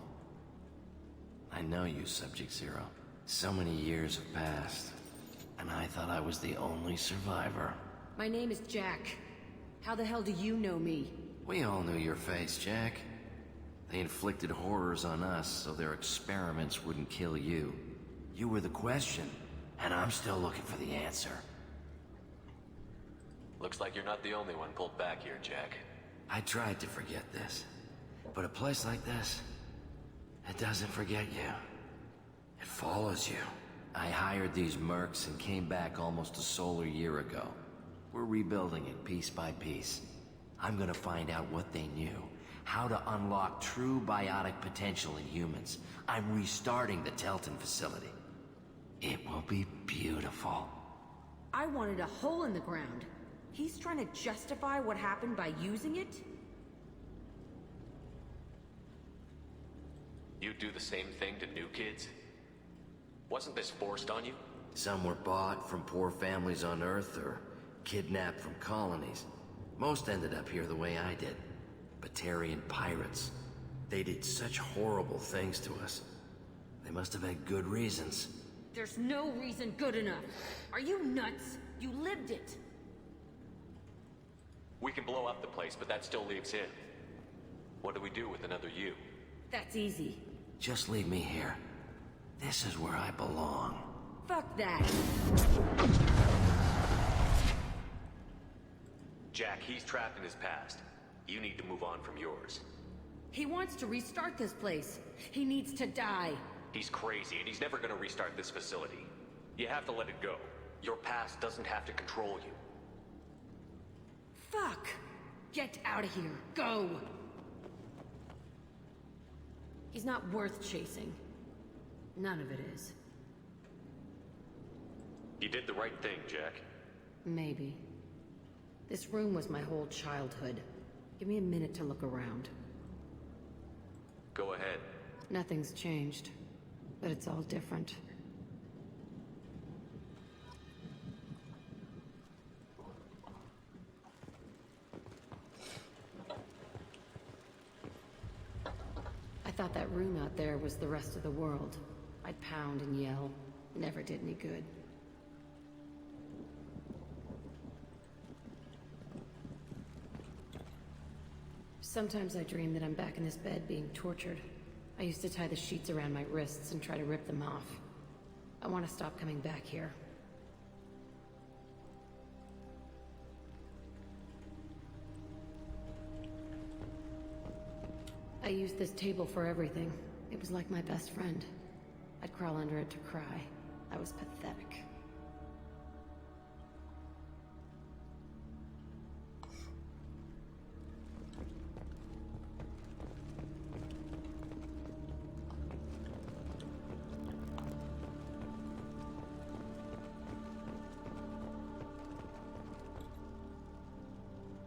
I know you, Subject Zero. So many years have passed, and I thought I was the only survivor. My name is Jack. How the hell do you know me? We all knew your face, Jack. They inflicted horrors on us so their experiments wouldn't kill you. You were the question, and I'm still looking for the answer. Looks like you're not the only one pulled back here, Jack. I tried to forget this, but a place like this, it doesn't forget you. It follows you. I hired these mercs and came back almost a solar year ago. We're rebuilding it piece by piece. I'm gonna find out what they knew, how to unlock true biotic potential in humans. I'm restarting the Telton facility. It will be beautiful. I wanted a hole in the ground. He's trying to justify what happened by using it? You'd do the same thing to new kids? Wasn't this forced on you? Some were bought from poor families on Earth or kidnapped from colonies. Most ended up here the way I did. Batarian pirates. They did such horrible things to us. They must have had good reasons. There's no reason good enough. Are you nuts? You lived it. We can blow up the place, but that still leaves him. What do we do with another you? That's easy. Just leave me here. This is where I belong. Fuck that. Jack, he's trapped in his past. You need to move on from yours. He wants to restart this place. He needs to die. He's crazy, and he's never gonna restart this facility. You have to let it go. Your past doesn't have to control you. Fuck! Get out of here. Go! He's not worth chasing. None of it is. You did the right thing, Jack. Maybe. This room was my whole childhood. Give me a minute to look around. Go ahead. Nothing's changed, but it's all different. I thought that room out there was the rest of the world. I'd pound and yell. Never did any good. Sometimes I dream that I'm back in this bed being tortured. I used to tie the sheets around my wrists and try to rip them off. I want to stop coming back here. I used this table for everything. It was like my best friend. I'd crawl under it to cry. I was pathetic.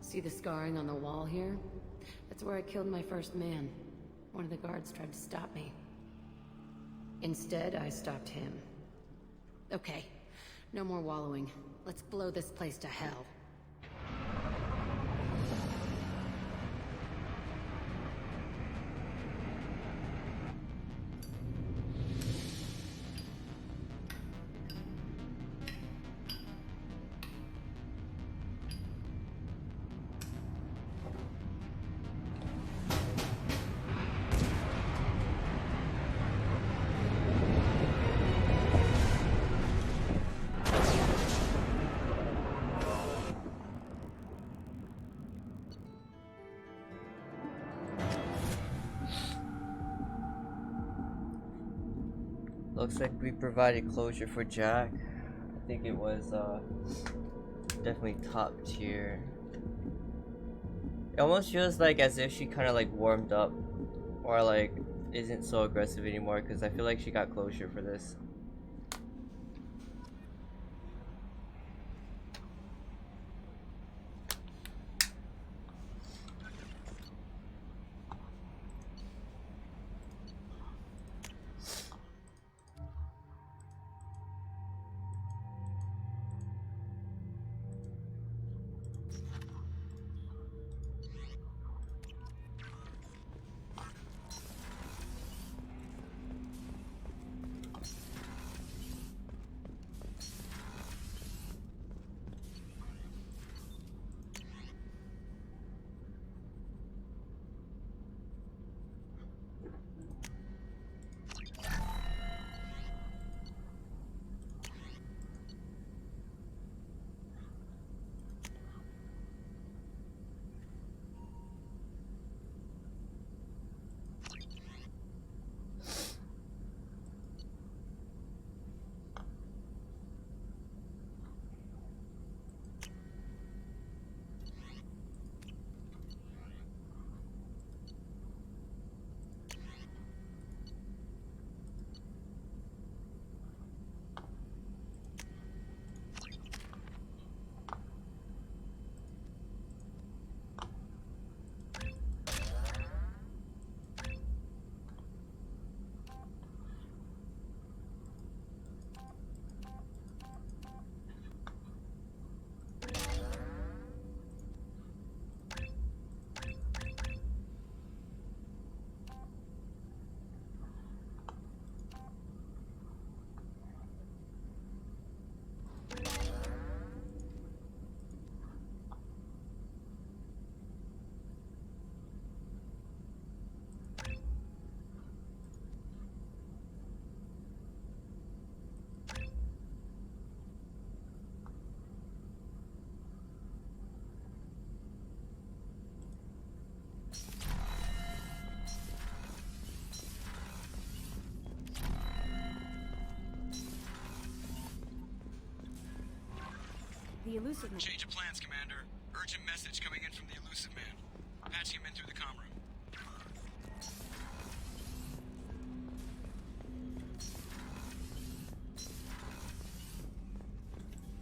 See the scarring on the wall here? That's where I killed my first man. One of the guards tried to stop me. Instead, I stopped him. Okay, no more wallowing. Let's blow this place to hell. Looks like we provided closure for Jack. I think it was definitely top tier. It almost feels like as if she kind of like warmed up or like isn't so aggressive anymore, because I feel like she got closure for this. the elusive man. Change of plans, Commander. Urgent message coming in from the elusive man. Patching him in through the comm room.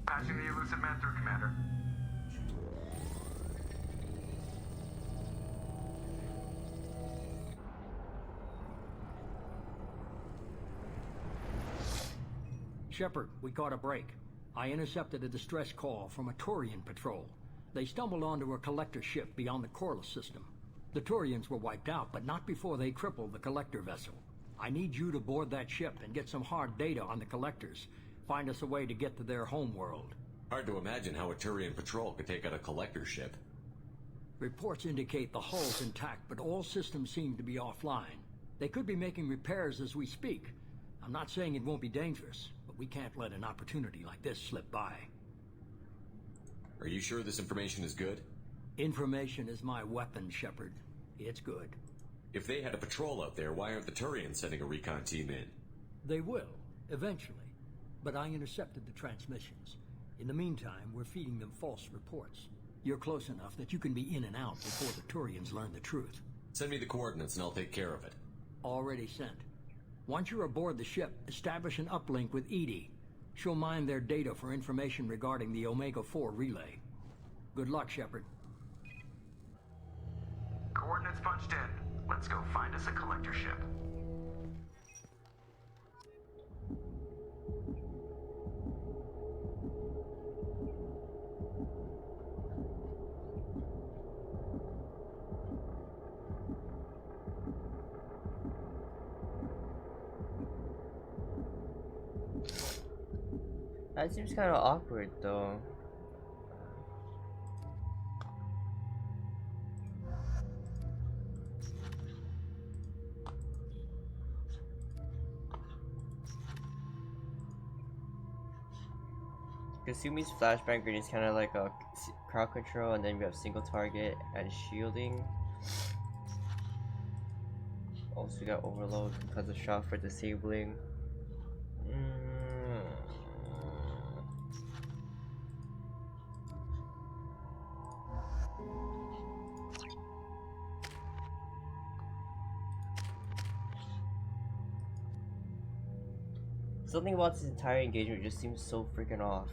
Patching the elusive man through, Commander. Shepard, we caught a break. I intercepted a distress call from a Turian patrol. They stumbled onto a collector ship beyond the Corliss system. The Turians were wiped out, but not before they crippled the collector vessel. I need you to board that ship and get some hard data on the collectors. Find us a way to get to their homeworld. Hard to imagine how a Turian patrol could take out a collector ship. Reports indicate the hull's intact, but all systems seem to be offline. They could be making repairs as we speak. I'm not saying it won't be dangerous, but we can't let an opportunity like this slip by. Are you sure this information is good? Information is my weapon, Shepard. It's good. If they had a patrol out there, why aren't the Turians sending a recon team in? They will, eventually. But I intercepted the transmissions. In the meantime, we're feeding them false reports. You're close enough that you can be in and out before the Turians learn the truth. Send me the coordinates and I'll take care of it. Already sent. Once you're aboard the ship, establish an uplink with Edie. She'll mine their data for information regarding the Omega-4 relay. Good luck, Shepard. Coordinates punched in. Let's go find us a collector ship. That seems kind of awkward, though. Kasumi's flashbang grenade is kind of like a crowd control, and then we have single target and shielding. Also, we got overload because of shot for disabling. Something about this entire engagement just seems so freaking off.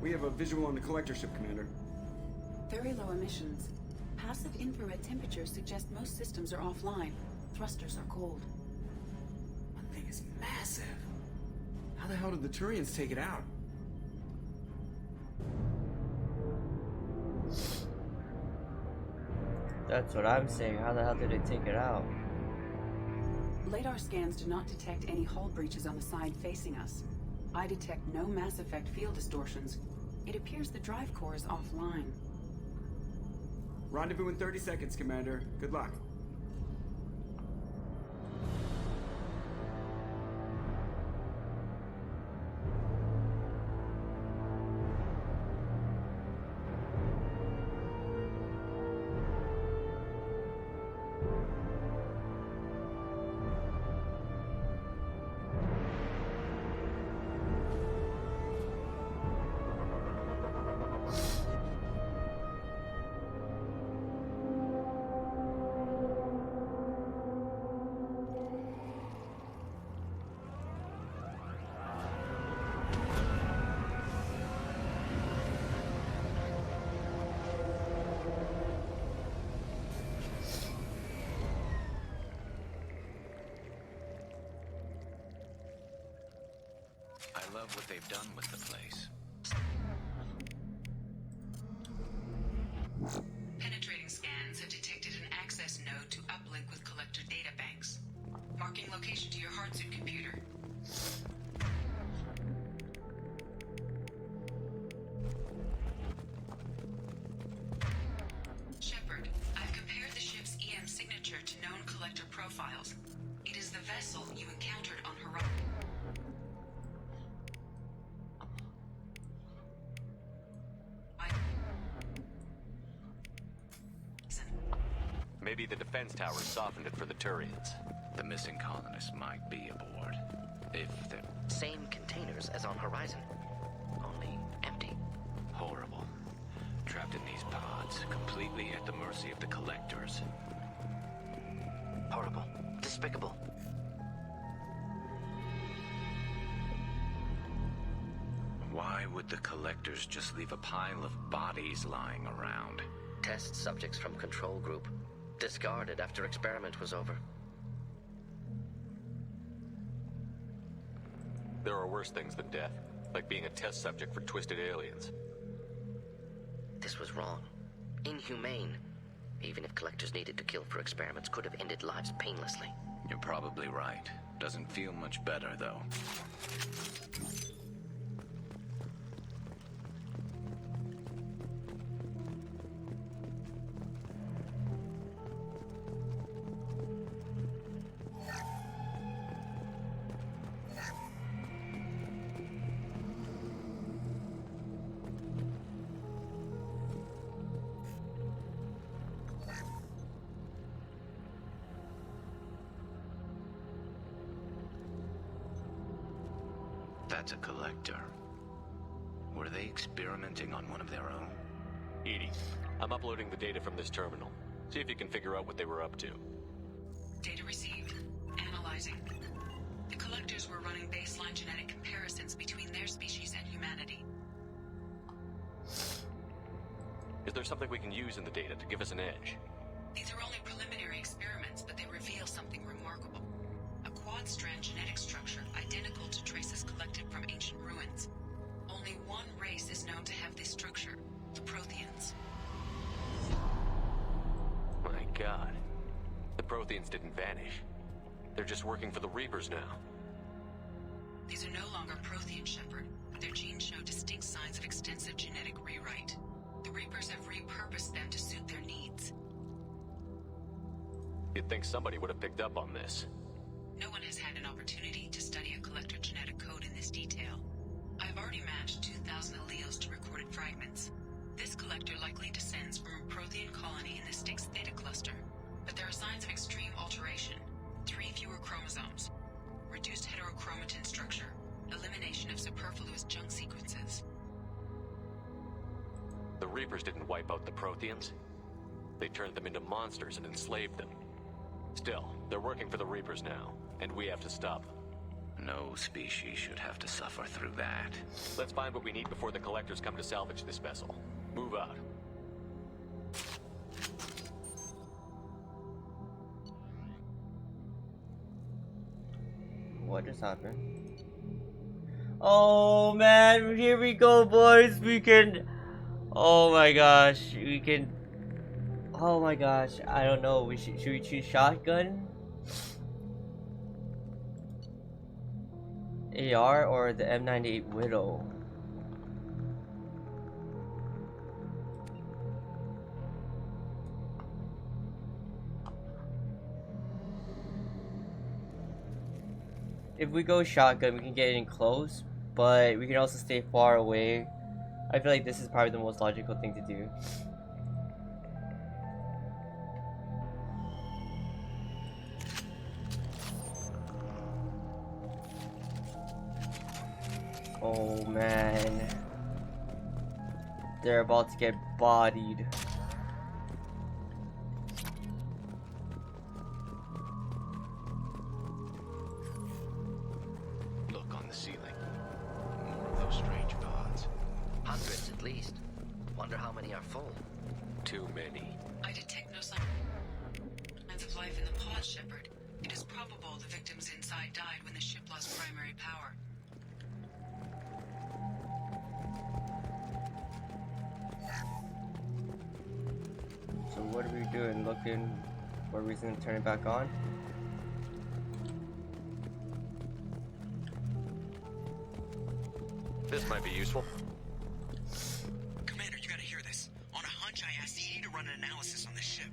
We have a visual on the collector ship, Commander. Very low emissions. Passive infrared temperatures suggest most systems are offline. Thrusters are cold. That thing is massive. How the hell did the Turians take it out? That's what I'm saying. How the hell did they take it out? Radar scans do not detect any hull breaches on the side facing us. I detect no mass effect field distortions. It appears the drive core is offline. Rendezvous in 30 seconds, Commander. Good luck. love what they've done with the place. Penetrating scans have detected an access node to uplink with collector data banks. Marking location to your hardsuit computer. Shepard, I've compared the ship's EM signature to known collector profiles. It is the vessel you encountered on Horizon. Maybe the defense tower softened it for the Turians. The missing colonists might be aboard. If they're... Same containers as on Horizon, only empty. Horrible. Trapped in these pods, completely at the mercy of the collectors. Horrible. Despicable. Why would the collectors just leave a pile of bodies lying around? Test subjects from control group. Discarded after experiment was over. There are worse things than death, like being a test subject for twisted aliens. This was wrong. Inhumane. Even if collectors needed to kill for experiments, could have ended lives painlessly. You're probably right. Doesn't feel much better, though. That's a collector. Were they experimenting on one of their own? Edie, I'm uploading the data from this terminal. See if you can figure out what they were up to. Data received. Analyzing. The collectors were running baseline genetic comparisons between their species and humanity. Is there something we can use in the data to give us an edge? These are only preliminary experiments, but they reveal something remarkable. A quad-strand genetic structure identical to traces collected from ancient ruins. Only one race is known to have this structure, the Protheans. My God. The Protheans didn't vanish. They're just working for the Reapers now. These are no longer Prothean, Shepard. Their genes show distinct signs of extensive genetic rewrite. The Reapers have repurposed them to suit their needs. You'd think somebody would have picked up on this. No one has had an opportunity to study a collector genetic code in this detail. I've already matched 2,000 alleles to recorded fragments. This collector likely descends from a Prothean colony in the Styx Theta cluster, but there are signs of extreme alteration. 3 fewer chromosomes, reduced heterochromatin structure, elimination of superfluous junk sequences. The Reapers didn't wipe out the Protheans. They turned them into monsters and enslaved them. Still, they're working for the Reapers now, and we have to stop them. No species should have to suffer through that. Let's find what we need before the collectors come to salvage this vessel. Move out. What just happened? Oh man, here we go, boys. We can. Oh my gosh, we can. Oh my gosh, I don't know. Should we choose shotgun, AR, or the M98 Widow? If we go shotgun, we can get in close, but we can also stay far away. I feel like this is probably the most logical thing to do. Oh man, they're about to get bodied. Look on the ceiling. More of those strange pods. Hundreds at least. Wonder how many are full. Too many. I detect no signs of life in the pod, Shepard. It is probable the victims inside died when the ship lost primary power. doing? Looking for a reason to turn it back on? This might be useful. Commander, you gotta hear this. On a hunch, I asked ED to run an analysis on this ship.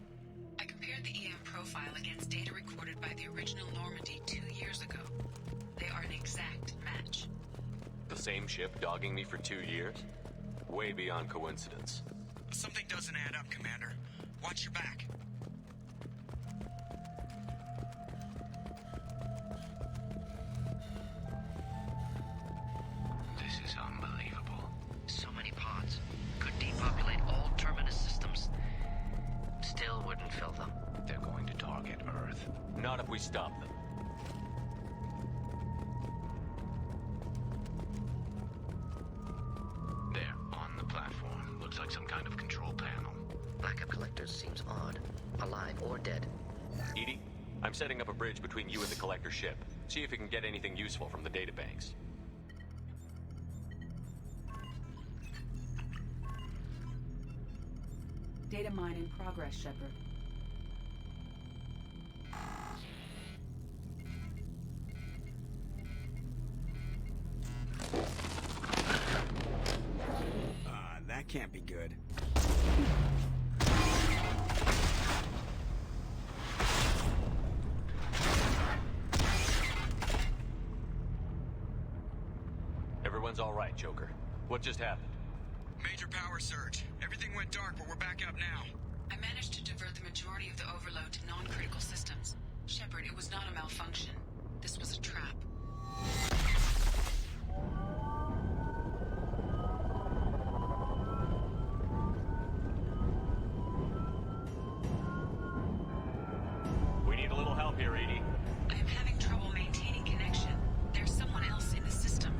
I compared the EM profile against data recorded by the original Normandy 2 years ago. They are an exact match. The same ship dogging me for 2 years? Way beyond coincidence. Something doesn't add up, Commander. Watch your back. This is unbelievable. So many pods. Could depopulate all terminus systems. Still wouldn't fill them. They're going to target Earth. Not if we stop them. There, on the platform. Looks like some kind of control panel. Backup collectors seems odd. Alive or dead. Edie, I'm setting up a bridge between you and the collector ship. See if you can get anything useful from the databanks. Data mine in progress, Shepard. That can't be good. Everyone's all right, Joker. What just happened? Major power surge. Everything went dark, but we're back up now. I managed to divert the majority of the overload to non-critical systems. Shepard, it was not a malfunction. This was a trap. We need a little help here, Edie. I am having trouble maintaining connection. There's someone else in the system.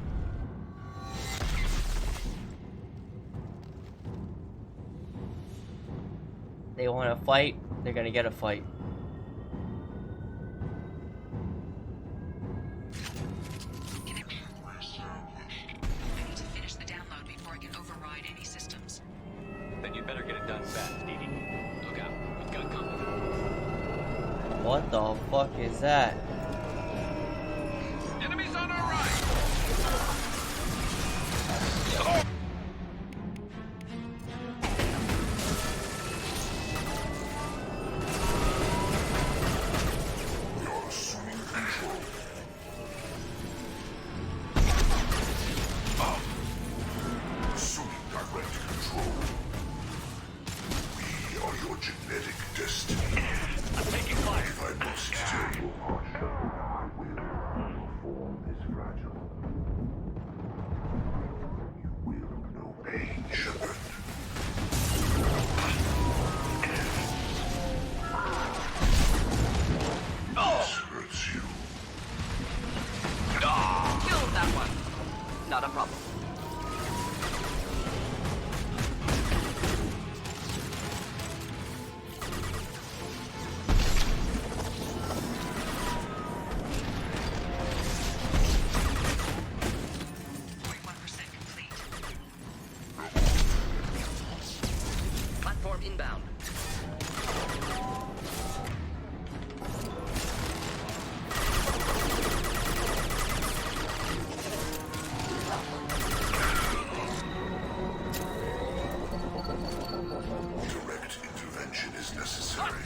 They want to fight, they're gonna get a fight. I need to finish the download before I can override any systems. Then you'd better get it done fast, Edie. Look out, we've got company. What the fuck is that? Enemies on our right! Kill that one. Not a problem. Platform inbound. Direct intervention is necessary.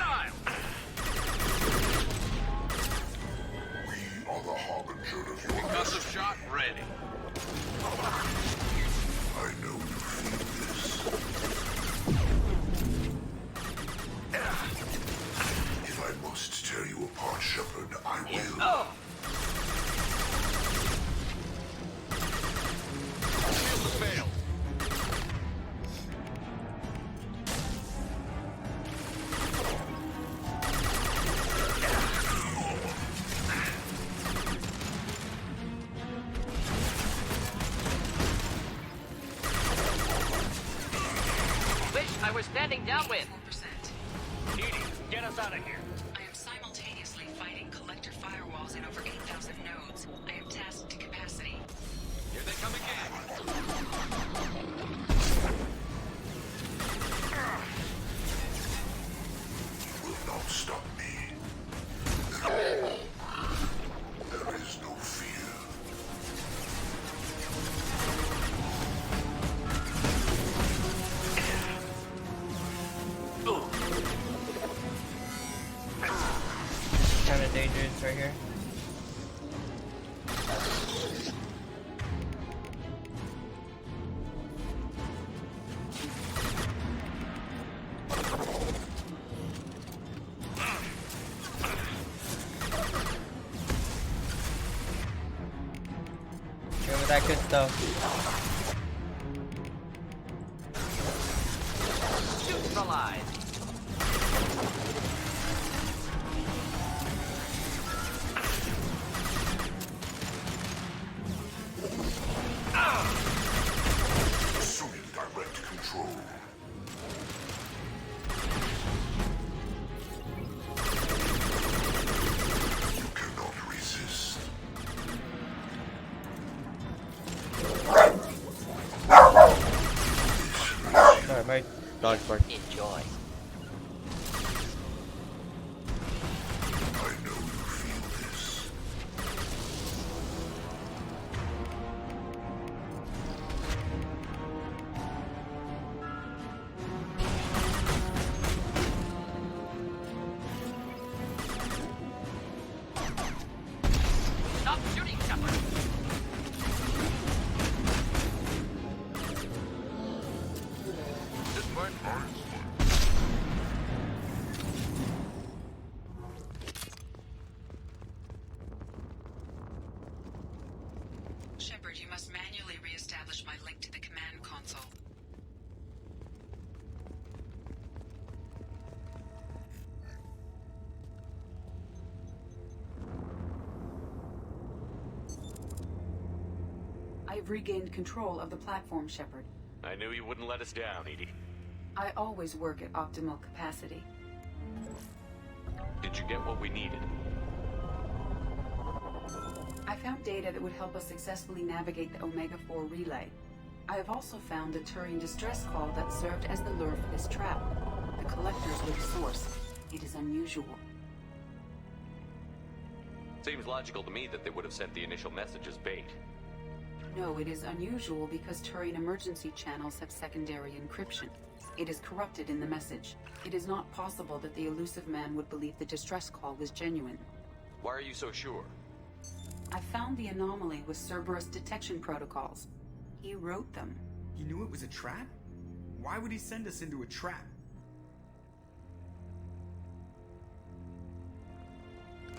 We are the harbinger of your Concussive shot ready. I know you feel this. If I must tear you apart, Shepard, I will. Shield has failed. Wish I were standing downwind. 4%. Edie, get us out of here. I am simultaneously fighting collector firewalls in over 8,000 nodes. I am tasked to capacity. Here they come again. that good stuff. Shoot the line. Assuming direct control. You cannot resist. Sorry, my dog's barking. Enjoy. I know you feel this. Stop shooting, Shepard. This man burns. Shepard, you must manually re-establish my link to the command console. I've regained control of the platform, Shepard. I knew you wouldn't let us down, Edie. I always work at optimal capacity. Did you get what we needed? I found data that would help us successfully navigate the Omega-4 relay. I have also found a Turian distress call that served as the lure for this trap. The collectors were the source. It is unusual. Seems logical to me that they would have sent the initial message as bait. No, it is unusual because Turian emergency channels have secondary encryption. It is corrupted in the message. It is not possible that the elusive man would believe the distress call was genuine. Why are you so sure? I found the anomaly with Cerberus detection protocols. He wrote them. He knew it was a trap? Why would he send us into a trap?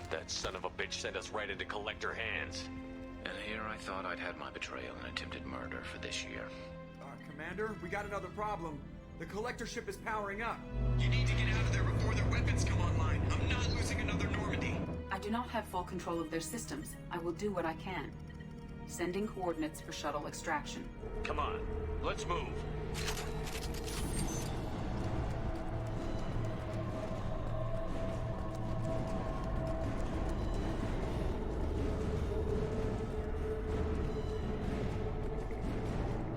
That son of a bitch sent us right into collector hands. And here I thought I'd had my betrayal and attempted murder for this year. Commander, we got another problem. The collector ship is powering up. You need to get out of there before their weapons come online. I'm not losing another Normandy. I do not have full control of their systems. I will do what I can. Sending coordinates for shuttle extraction. Come on, let's move.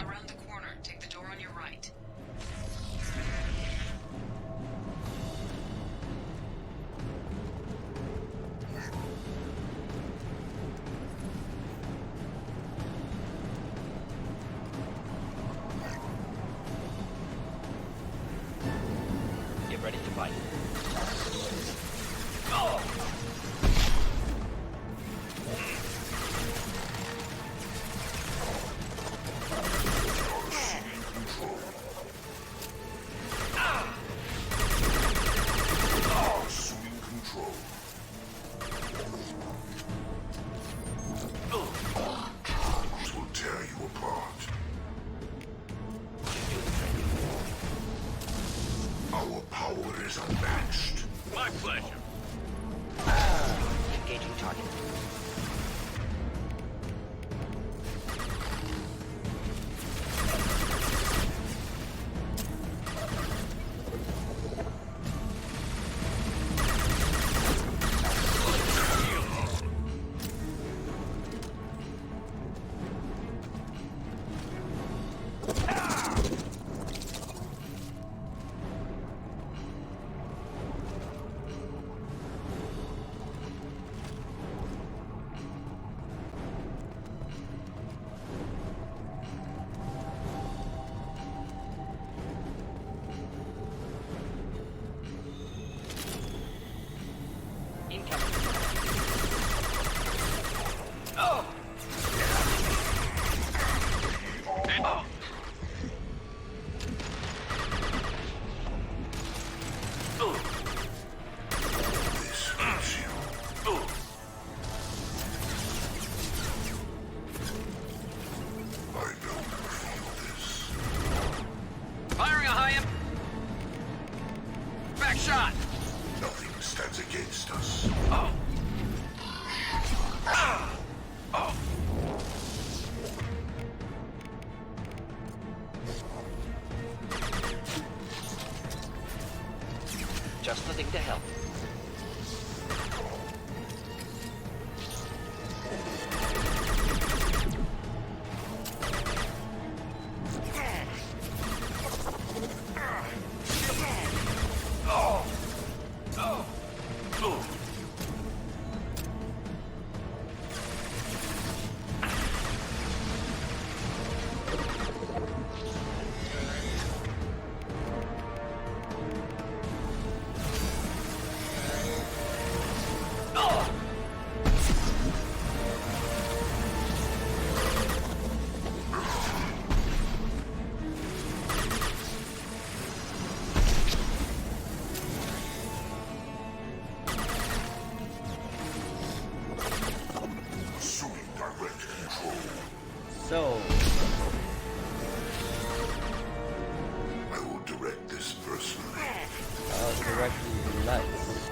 Around the corner, take the door on your right. Get ready to fight. Assuming control. This will tear you apart. Our power is unmatched. My pleasure. Engaging target. Just the thing to help. So, I will direct this personally. I'll direct you nuts.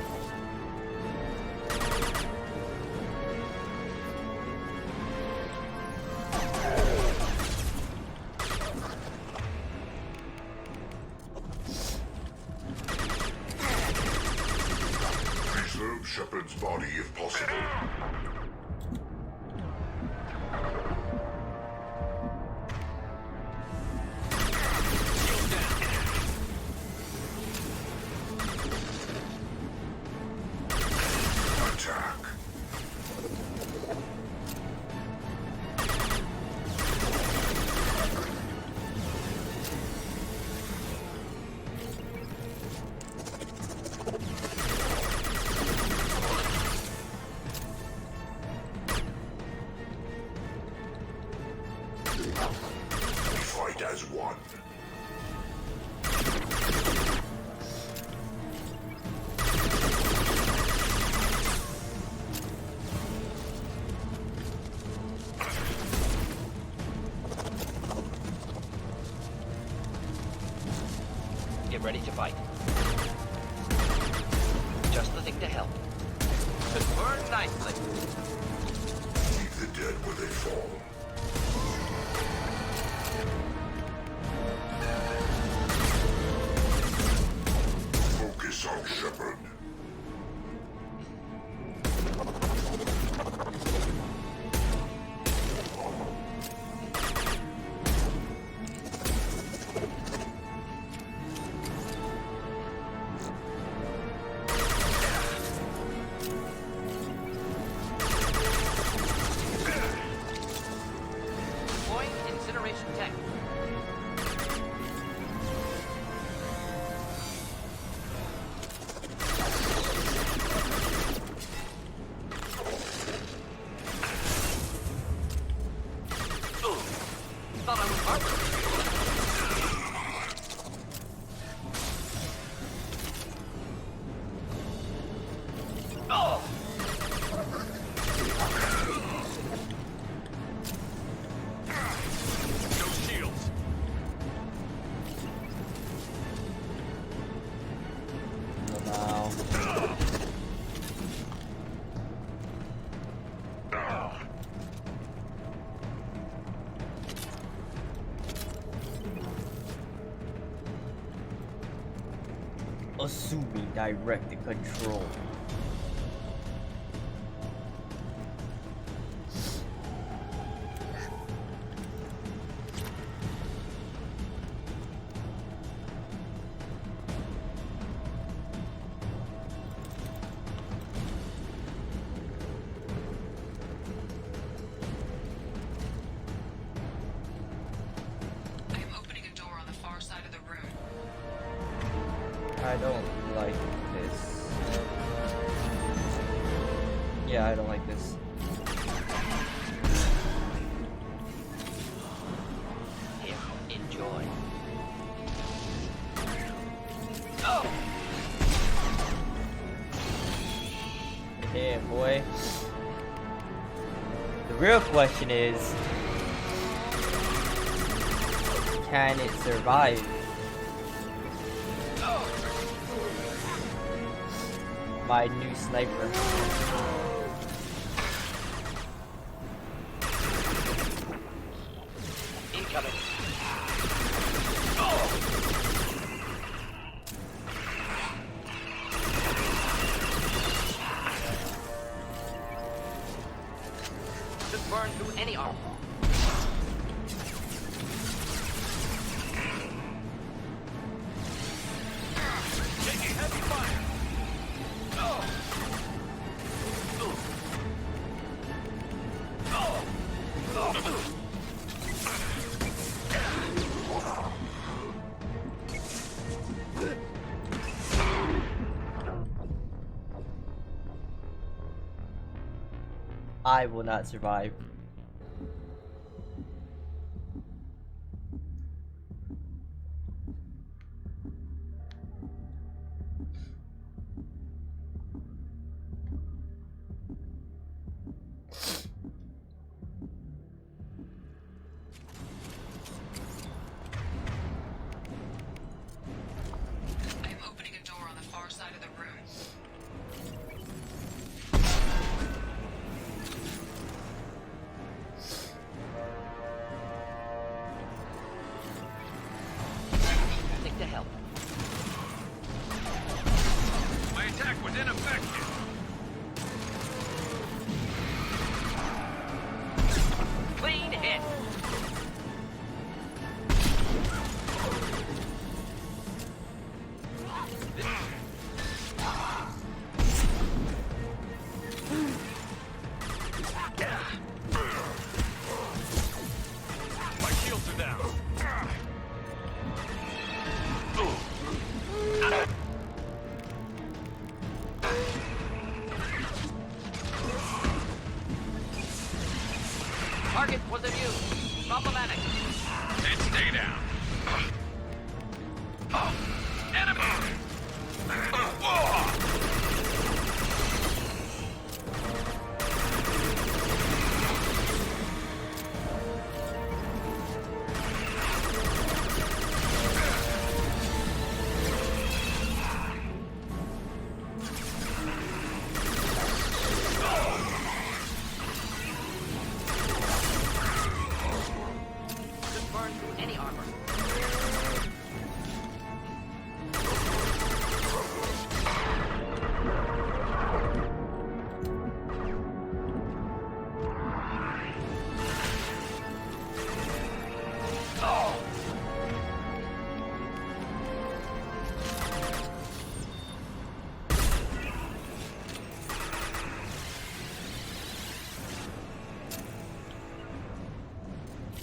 Preserve Shepard's body if possible. Fight as one. Get ready to fight. Just the thing to help. Could burn nicely. Leave the dead where they fall. Focus on Shepard. Deploying incineration tech. Thought I was harmless. Oh! No shields. Wow. Assuming direct control. I am opening a door on the far side of the room. I don't like this. Yeah, I don't like this. Here, enjoy. Oh! Yeah, boy. The real question is, can it survive? My new sniper. Incoming. I will not survive. I'm opening a door on the far side of the room. Think to help. My attack was ineffective. Clean hit. My shields are down. Target was immune. Problematic. And stay down. Enemy! Couldn't burn through any armor.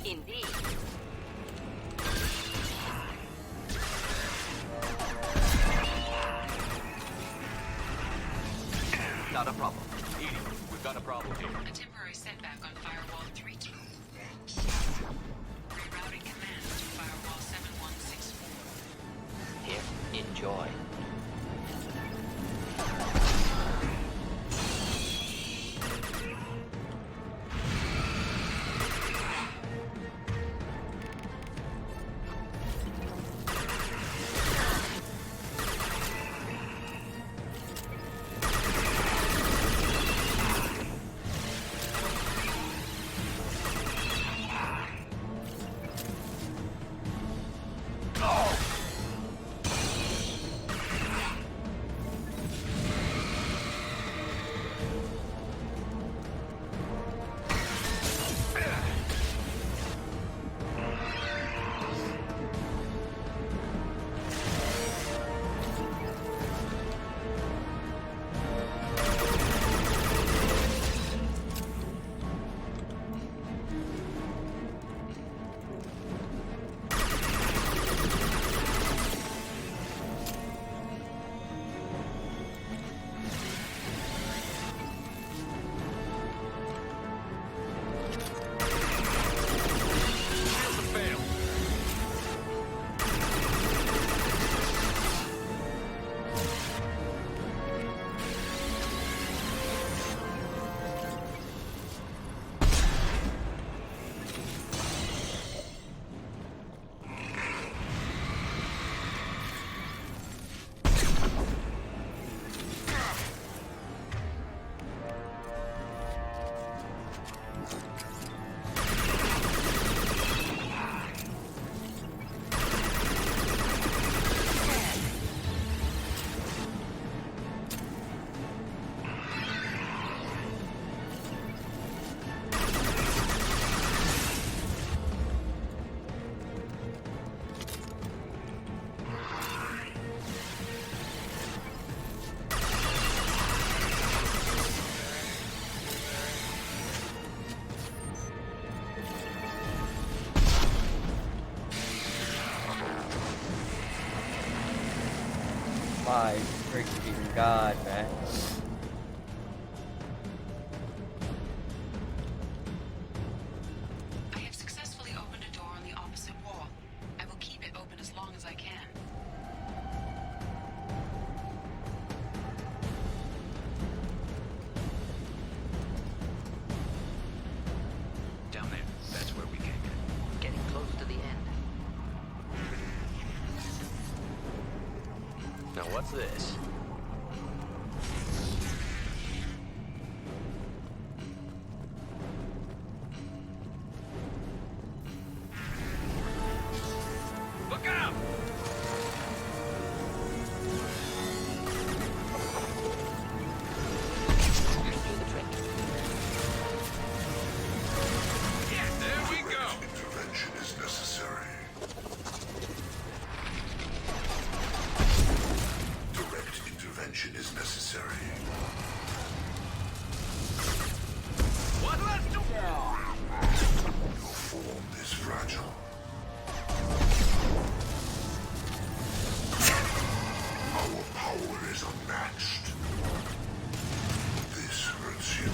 Indeed. Not a problem. Edie, we've got a problem here. A temporary setback on firewall 3-2. Rerouting commands to firewall 7164. Here, enjoy. My freaking god, man. What's this? Look out! There we go. Intervention is necessary. Direct intervention is necessary. What? Let's do Your form is fragile. Our power is unmatched. This hurts you.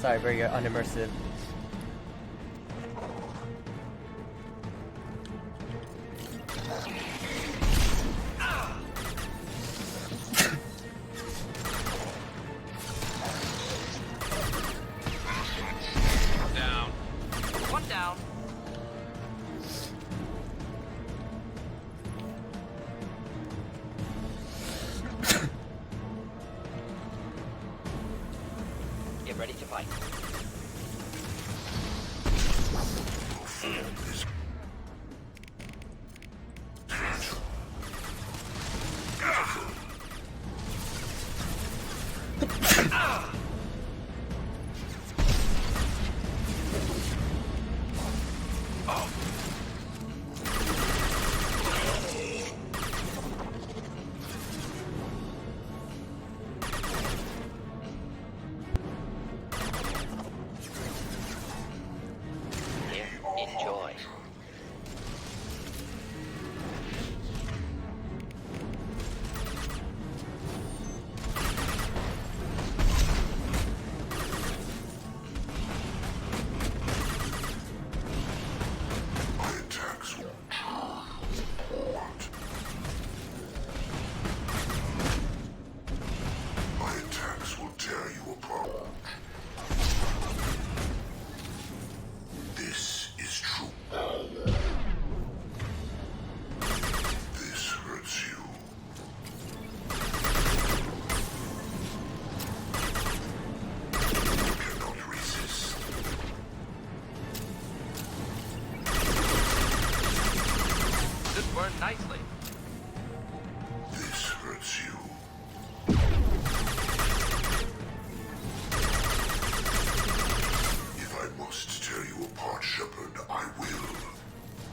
Sorry, very unimmersive. down. One down. Get ready to fight. Here, enjoy. My attacks will... What? My attacks will tear you apart. This is true. This hurts you. You cannot resist. This burned nicely. This hurts you. If I must tear you apart, Shepard, I will.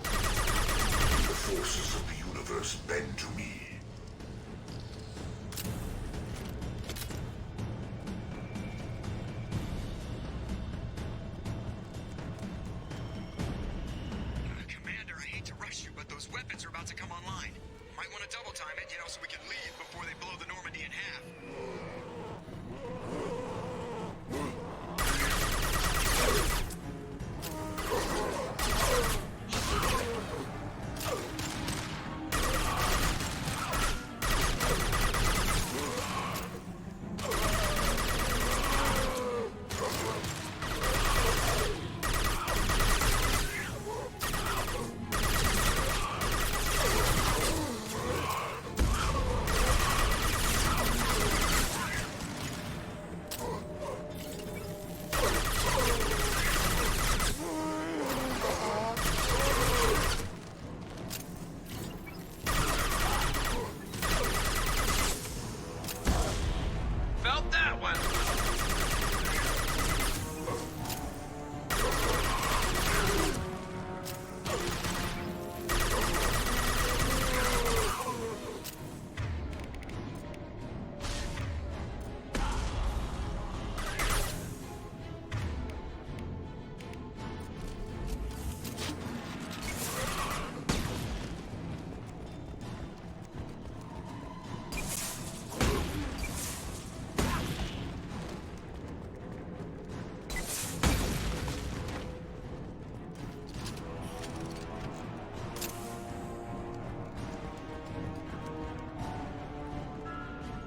The forces of the universe bend to me. Commander, I hate to rush you, but those weapons are about to come online. Might want to double time it, so we can leave before they blow the Normandy in half. Felt that one.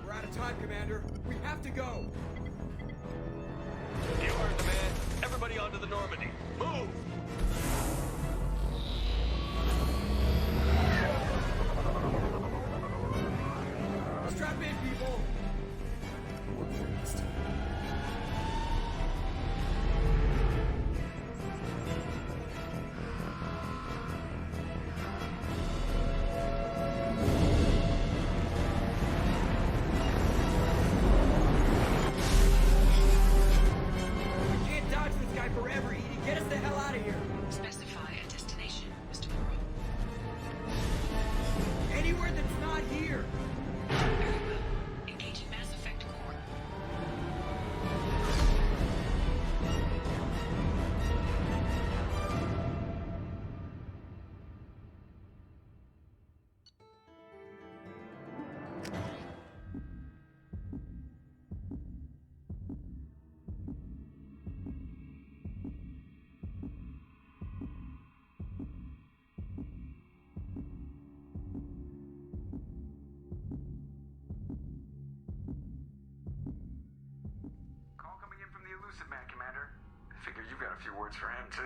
We're out of time, Commander. We have to go. You heard the man. Everybody everybody onto the Normandy. Move! Strap in, people! We can't dodge this guy forever, Edie. Get us the hell out of here! Specify a destination, Mr. Morrow. Anywhere that's not here! Very well. Engaging Mass Effect core. Call coming in from the Elusive Man, Commander. I figure you've got a few words for him, too.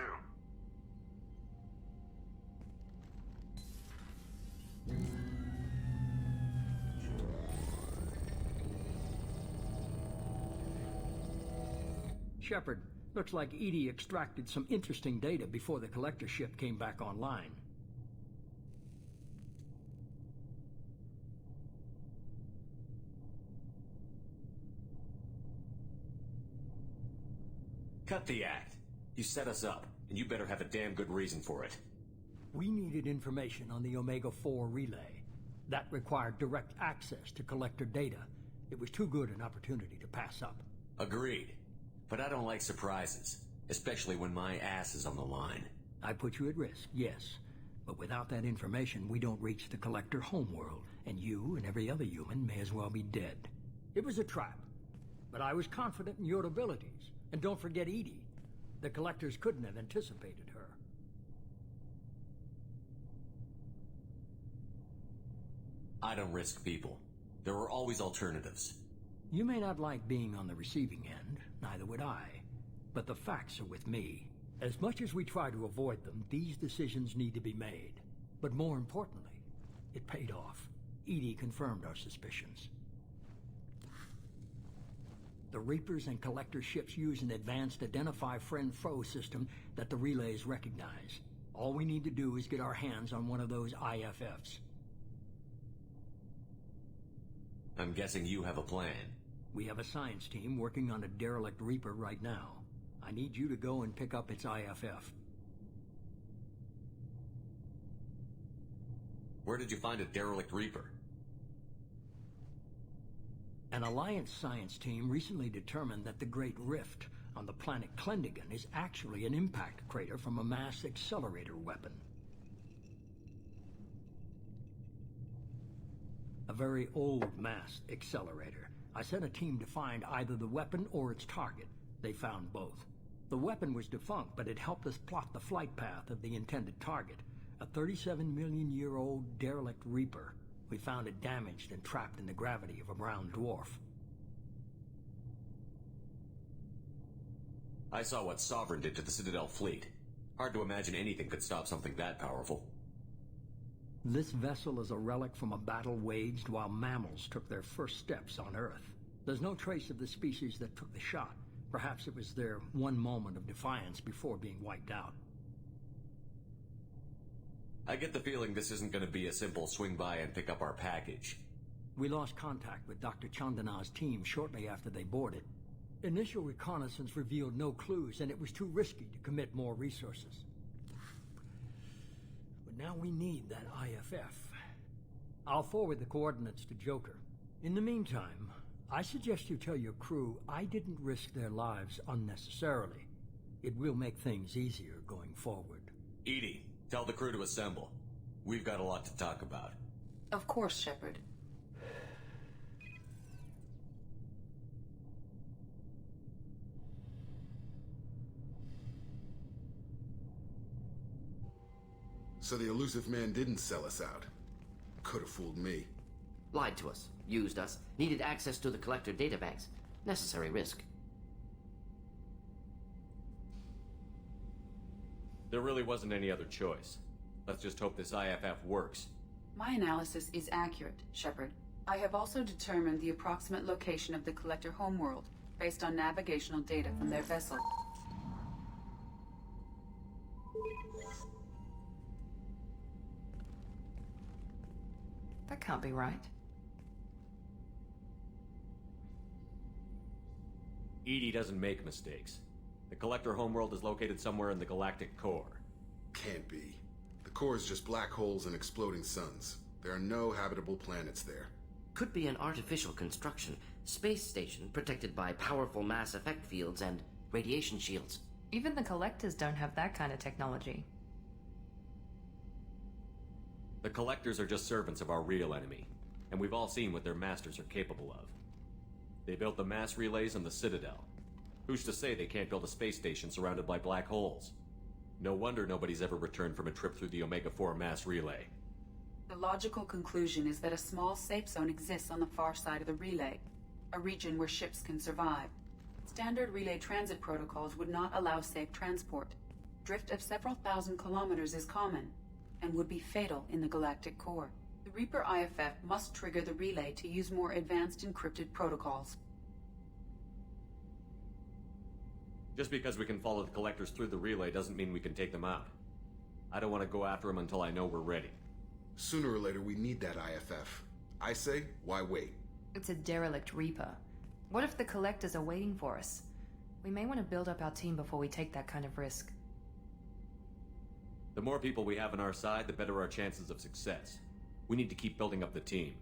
Shepard, looks like Edie extracted some interesting data before the collector ship came back online. Cut the act. You set us up, and you better have a damn good reason for it. We needed information on the Omega-4 relay. That required direct access to collector data. It was too good an opportunity to pass up. Agreed. But I don't like surprises, especially when my ass is on the line. I put you at risk, yes. But without that information, we don't reach the collector homeworld, and you and every other human may as well be dead. It was a trap, but I was confident in your abilities. And don't forget Edie. The collectors couldn't have anticipated her. I don't risk people. There are always alternatives. You may not like being on the receiving end, neither would I. But the facts are with me. As much as we try to avoid them, these decisions need to be made. But more importantly, it paid off. Edie confirmed our suspicions. The Reapers and Collector ships use an advanced identify-friend-foe system that the relays recognize. All we need to do is get our hands on one of those IFFs. I'm guessing you have a plan. We have a science team working on a derelict Reaper right now. I need you to go and pick up its IFF. Where did you find a derelict Reaper? An Alliance science team recently determined that the Great Rift on the planet Klendigan is actually an impact crater from a mass accelerator weapon. A very old mass accelerator. I sent a team to find either the weapon or its target. They found both. The weapon was defunct, but it helped us plot the flight path of the intended target, a 37-million-year-old derelict Reaper. We found it damaged and trapped in the gravity of a brown dwarf. I saw what Sovereign did to the Citadel fleet. Hard to imagine anything could stop something that powerful. This vessel is a relic from a battle waged while mammals took their first steps on Earth. There's no trace of the species that took the shot. Perhaps it was their one moment of defiance before being wiped out. I get the feeling this isn't going to be a simple swing by and pick up our package. We lost contact with Dr. Chandana's team shortly after they boarded. Initial reconnaissance revealed no clues, and it was too risky to commit more resources. But now we need that IFF. I'll forward the coordinates to Joker. In the meantime, I suggest you tell your crew I didn't risk their lives unnecessarily. It will make things easier going forward. Edie, tell the crew to assemble. We've got a lot to talk about. Of course, Shepard. So the elusive man didn't sell us out. Could have fooled me. Lied to us, used us, needed access to the collector databanks. Necessary risk. There really wasn't any other choice. Let's just hope this IFF works. My analysis is accurate, Shepard. I have also determined the approximate location of the Collector homeworld, based on navigational data from their vessel. That can't be right. EDI doesn't make mistakes. The Collector homeworld is located somewhere in the galactic core. Can't be. The core is just black holes and exploding suns. There are no habitable planets there. Could be an artificial construction. Space station protected by powerful mass effect fields and radiation shields. Even the Collectors don't have that kind of technology. The Collectors are just servants of our real enemy, and we've all seen what their masters are capable of. They built the mass relays on the Citadel. Who's to say they can't build a space station surrounded by black holes? No wonder nobody's ever returned from a trip through the Omega-4 mass relay. The logical conclusion is that a small safe zone exists on the far side of the relay, a region where ships can survive. Standard relay transit protocols would not allow safe transport. Drift of several thousand kilometers is common, and would be fatal in the galactic core. The Reaper IFF must trigger the relay to use more advanced encrypted protocols. Just because we can follow the Collectors through the relay doesn't mean we can take them out. I don't want to go after them until I know we're ready. Sooner or later, we need that IFF. I say, why wait? It's a derelict Reaper. What if the Collectors are waiting for us? We may want to build up our team before we take that kind of risk. The more people we have on our side, the better our chances of success. We need to keep building up the team.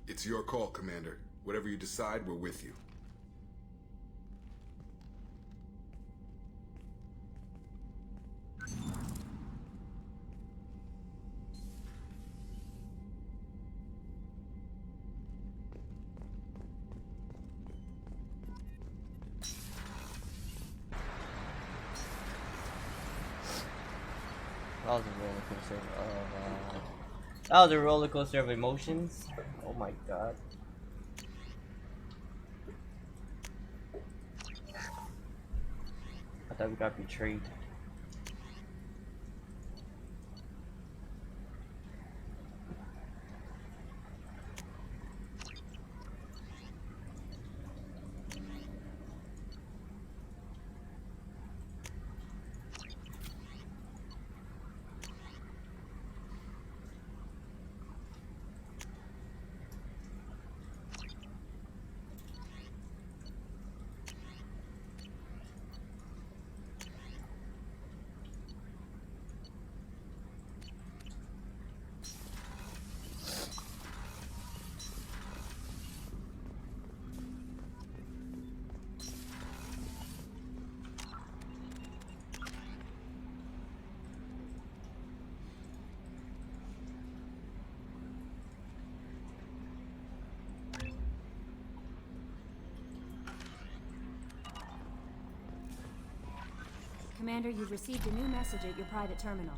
It's your call, Commander. Whatever you decide, we're with you. That was a roller coaster of that was a roller coaster of emotions. Oh my god. I thought we got betrayed. Commander, you've received a new message at your private terminal.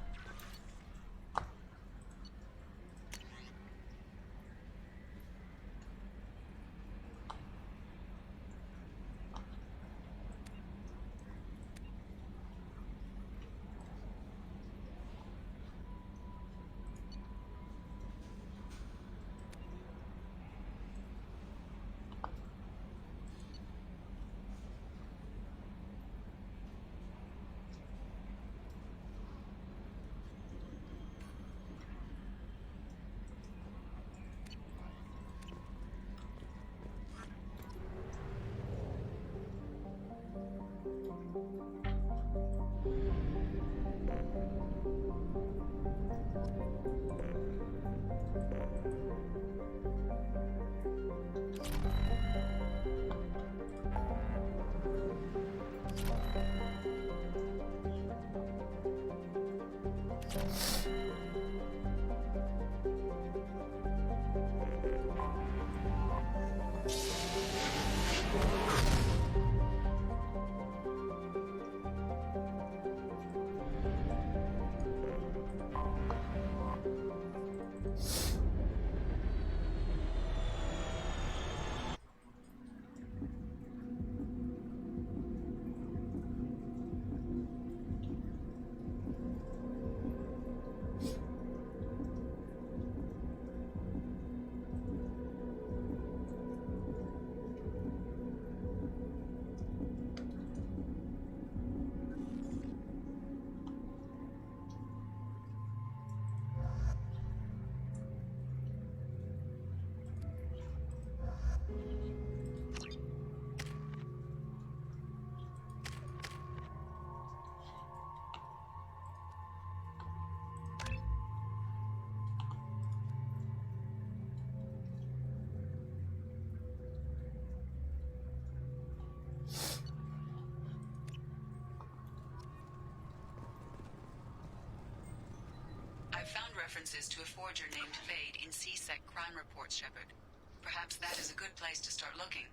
references to a forger named Fade in CSEC crime reports, Shepard. Perhaps that is a good place to start looking.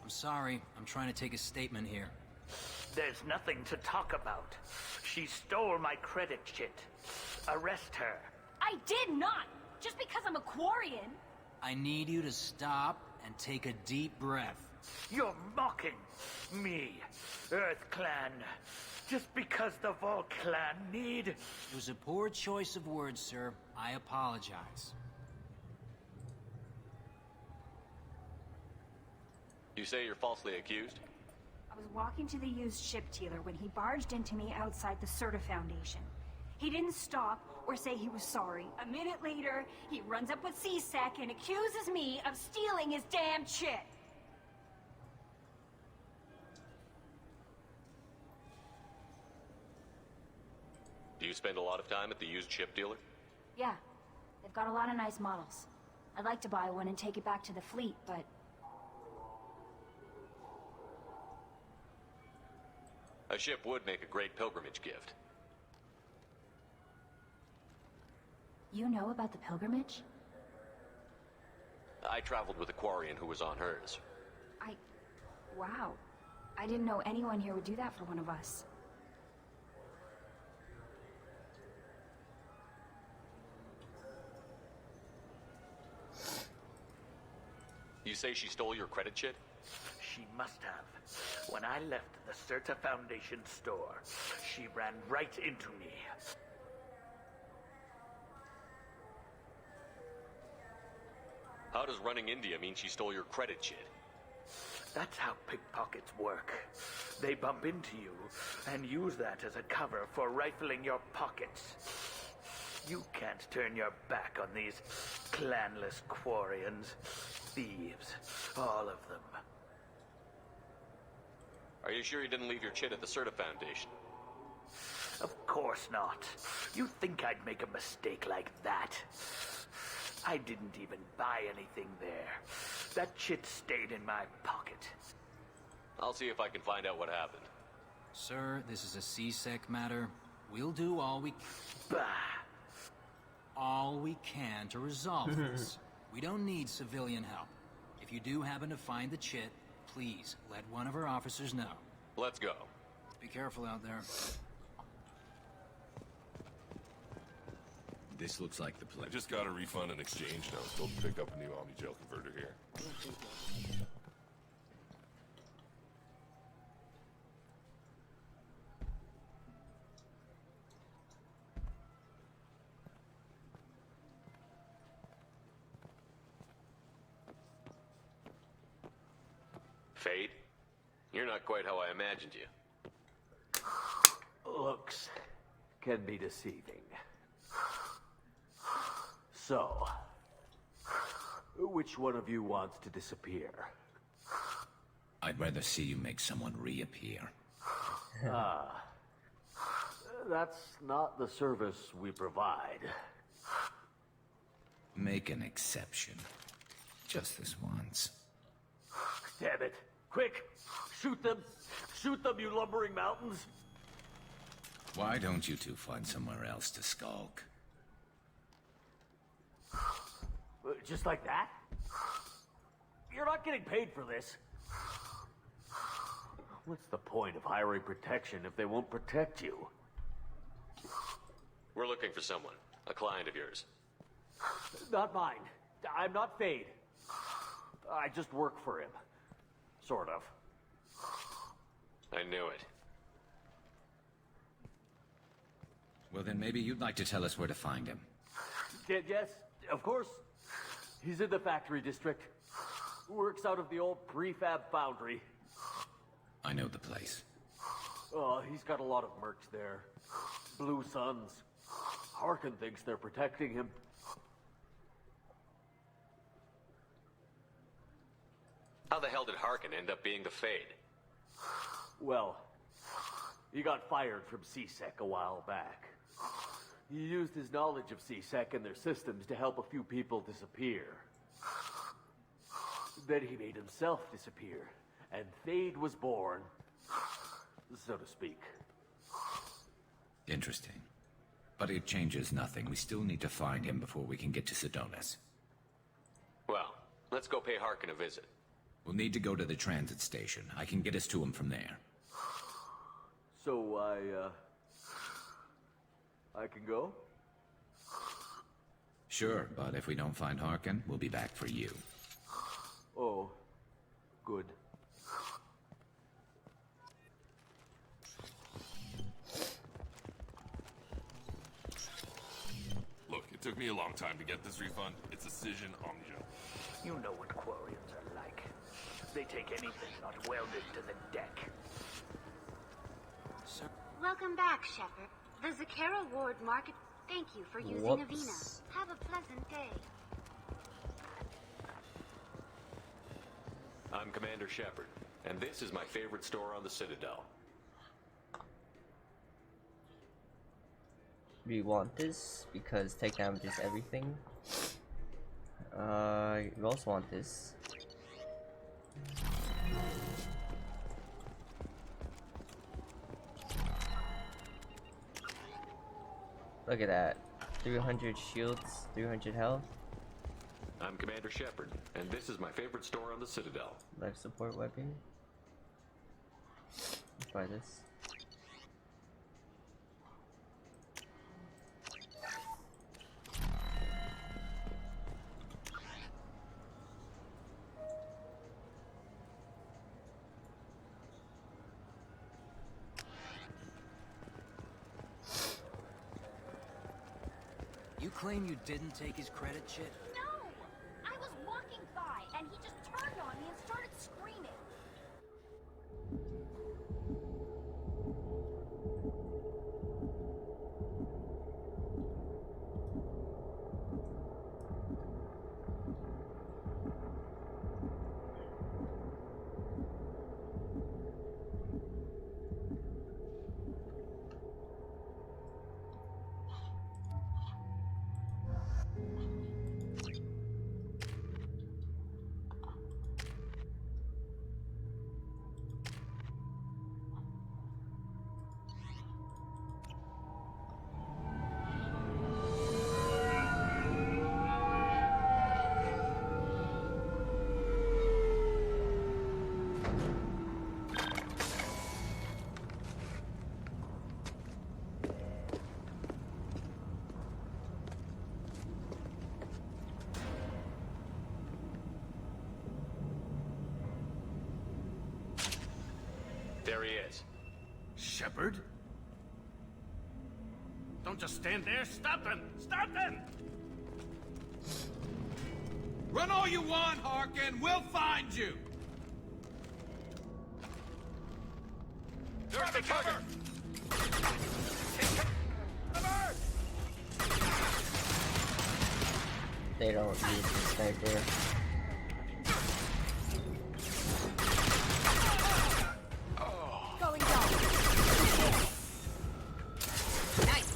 I'm sorry. I'm trying to take a statement here. There's nothing to talk about. She stole my credit chit. Arrest her. I did not! Just because I'm a Quarian! I need you to stop and take a deep breath. You're mocking me, Earth Clan. Just because the Vol Clan need... It was a poor choice of words, sir. I apologize. You say you're falsely accused? I was walking to the used ship dealer when he barged into me outside the Serta Foundation. He didn't stop or say he was sorry. A minute later, he runs up with CSEC and accuses me of stealing his damn chit. Do you spend a lot of time at the used ship dealer? Yeah, they've got a lot of nice models. I'd like to buy one and take it back to the fleet, but... A ship would make a great pilgrimage gift. You know about the pilgrimage? I traveled with a Quarian who was on hers. Wow. I didn't know anyone here would do that for one of us. You say she stole your credit chit? She must have. When I left the Serta Foundation store, she ran right into me. How does running India mean she stole your credit chit? That's how pickpockets work. They bump into you and use that as a cover for rifling your pockets. You can't turn your back on these clanless Quarians. Thieves, all of them. Are you sure you didn't leave your chit at the Serta Foundation? Of course not. You think I'd make a mistake like that? I didn't even buy anything there. That chit stayed in my pocket. I'll see if I can find out what happened. Sir, this is a CSEC matter. We'll do all we can to resolve this. We don't need civilian help. If you do happen to find the chit, please let one of our officers know. Let's go. Be careful out there. This looks like the place. I just got a refund and exchange note. Go pick up a new Omni-Gel converter here. Fade? You're not quite how I imagined you. Looks can be deceiving. So, which one of you wants to disappear? I'd rather see you make someone reappear. That's not the service we provide. Make an exception. Just this once. Damn it. Quick! Shoot them! Shoot them, you lumbering mountains! Why don't you two find somewhere else to skulk? Just like that? You're not getting paid for this. What's the point of hiring protection if they won't protect you? We're looking for someone. A client of yours. Not mine. I'm not Fade. I just work for him. Sort of. I knew it. Well, then maybe you'd like to tell us where to find him. Yes, of course. He's in the factory district. Works out of the old prefab foundry. I know the place. He's got a lot of mercs there. Blue Suns. Harkin thinks they're protecting him. How the hell did Harkin end up being the Fade? Well, he got fired from CSEC a while back. He used his knowledge of CSEC and their systems to help a few people disappear. Then he made himself disappear, and Fade was born, so to speak. Interesting. But it changes nothing. We still need to find him before we can get to Sedonis. Well, let's go pay Harkin a visit. We'll need to go to the transit station. I can get us to him from there. So I can go? Sure, but if we don't find Harkin, we'll be back for you. Oh, good. Look, it took me a long time to get this refund. It's Decision Omnia. You know what Quarians are like. They take anything not welded to the deck. Welcome back, Shepard. The Zakera Ward Market. Thank you for using Avina. Have a pleasant day. I'm Commander Shepard, and this is my favorite store on the Citadel. We want this because tech damage is everything. We also want this. Look at that. 300 shields, 300 health. I'm Commander Shepard, and this is my favorite store on the Citadel. Life support weapon. Let's buy this. You claim you didn't take his credit, Chit? No! I was walking by, and he just turned on me and started screaming. There he is. Shepard? Don't just stand there. Stop them! Stop them! Run all you want, Harkin. We'll find you. There's the cover! They don't need this sniper. Going down. Nice.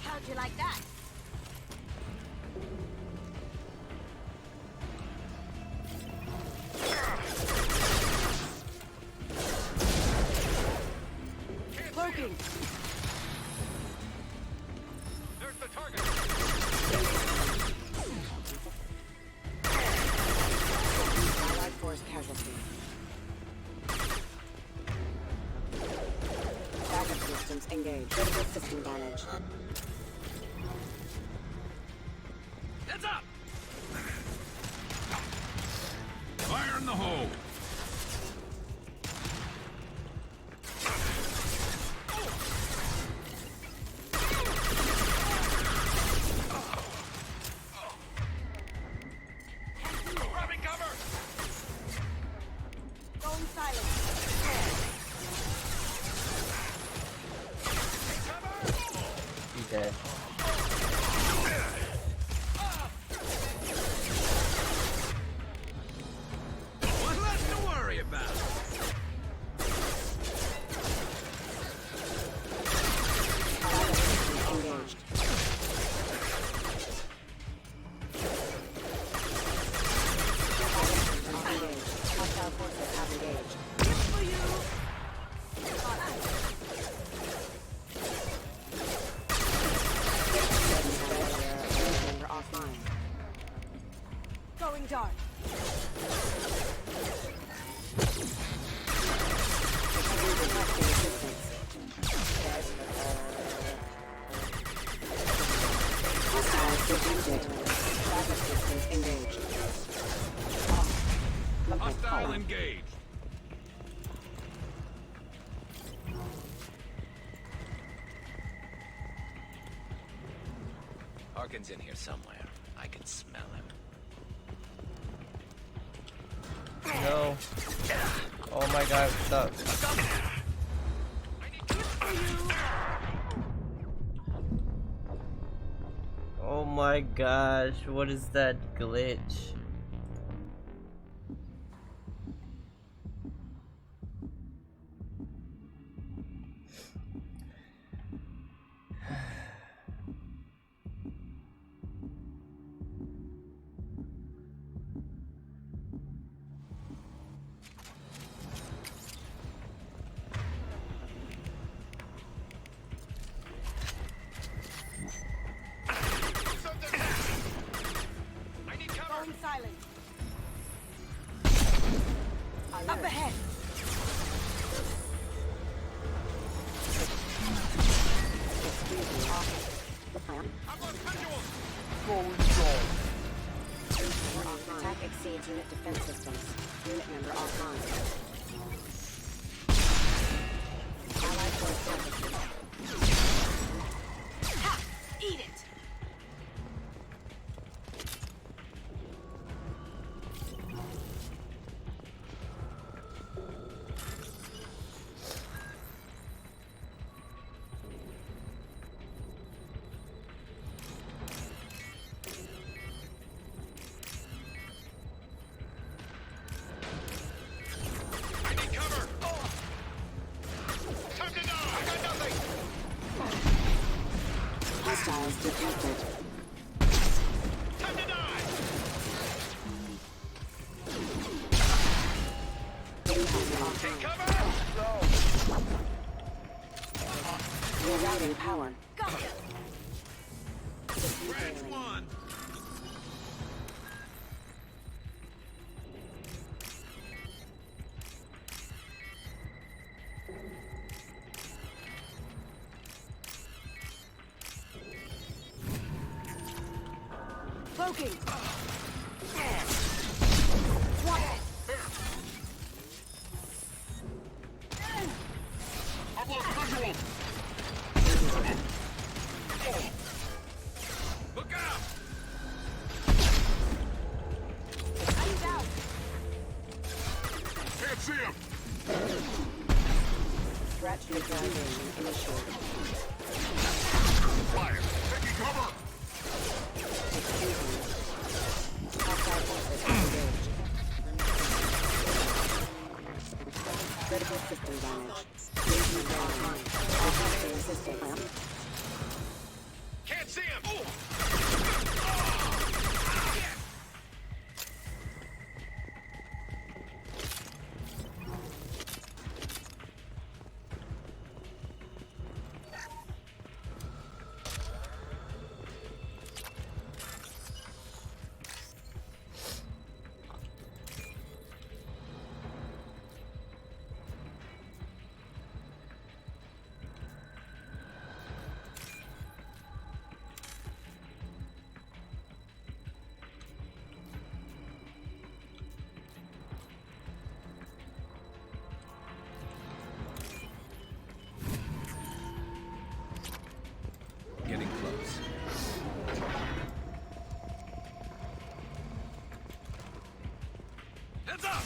How'd you like that? Cloaking! There's the target! Allied force casualty. Backup systems engaged. Critical system damage. Heads up! Fire in the hole! offline. Going dark. Hostiles detected. Backup systems engaged. Hostile engaged. Harkin's in here somewhere. I can smell him. No. Oh my god, what's up? Oh my gosh, what is that glitch? Going silent. Up ahead. Attack exceeds unit defense systems. Unit member offline. Allied force harvested. Ha! Eat it! Hostiles detected. Time to die! Take cover! Rerouting power. Gotcha! Branch one! Cloaking! I've lost visual! Look out! I'm down! Can't see him! Threat neutralization initiated. Fire! Taking cover! Hostile forces engaged. Critical system damage. Engine offline. Detecting system. Can't see him! Oh. Getting close. Heads up!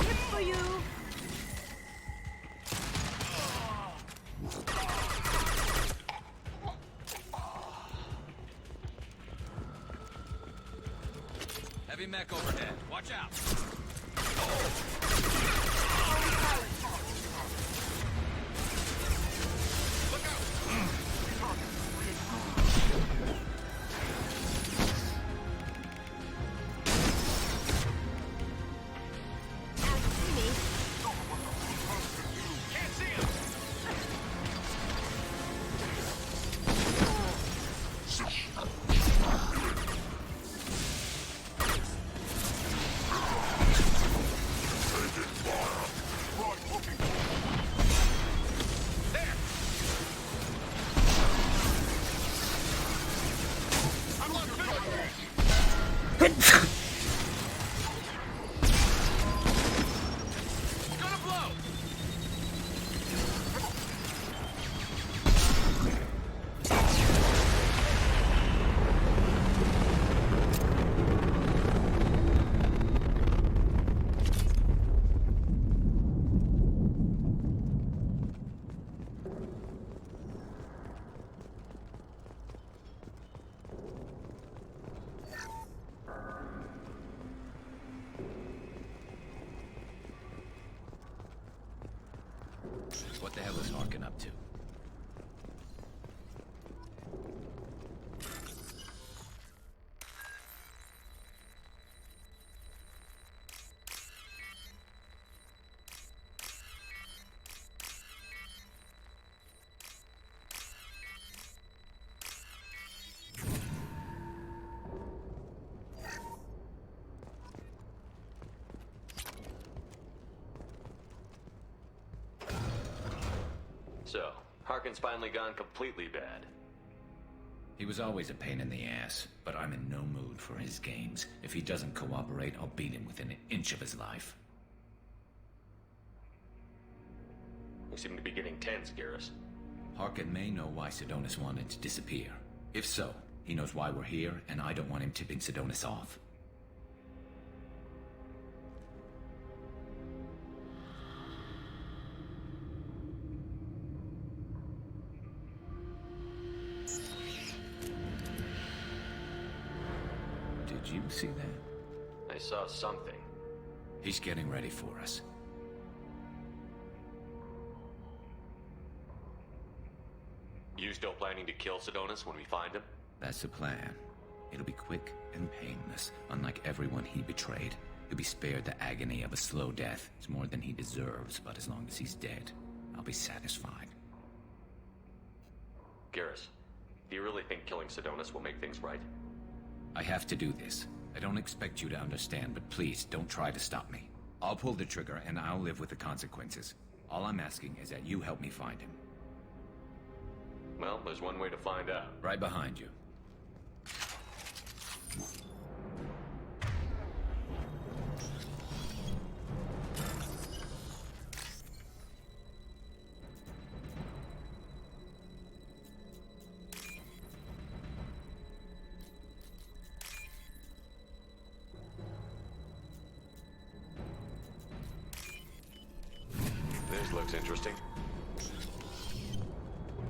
Hit for you! Heavy mech overhead. Watch out! Look out! What the hell is Harkin up to? So, Harkin's finally gone completely bad. He was always a pain in the ass, but I'm in no mood for his games. If he doesn't cooperate, I'll beat him within an inch of his life. You seem to be getting tense, Garrus. Harkin may know why Sidonis wanted to disappear. If so, he knows why we're here, and I don't want him tipping Sidonis off. Did you see that? I saw something. He's getting ready for us. You still planning to kill Sidonis when we find him? That's the plan. It'll be quick and painless, unlike everyone he betrayed. He'll be spared the agony of a slow death. It's more than he deserves, but as long as he's dead, I'll be satisfied. Garrus, do you really think killing Sidonis will make things right? I have to do this. I don't expect you to understand, but please don't try to stop me. I'll pull the trigger and I'll live with the consequences. All I'm asking is that you help me find him. Well, there's one way to find out. Right behind you. This looks interesting.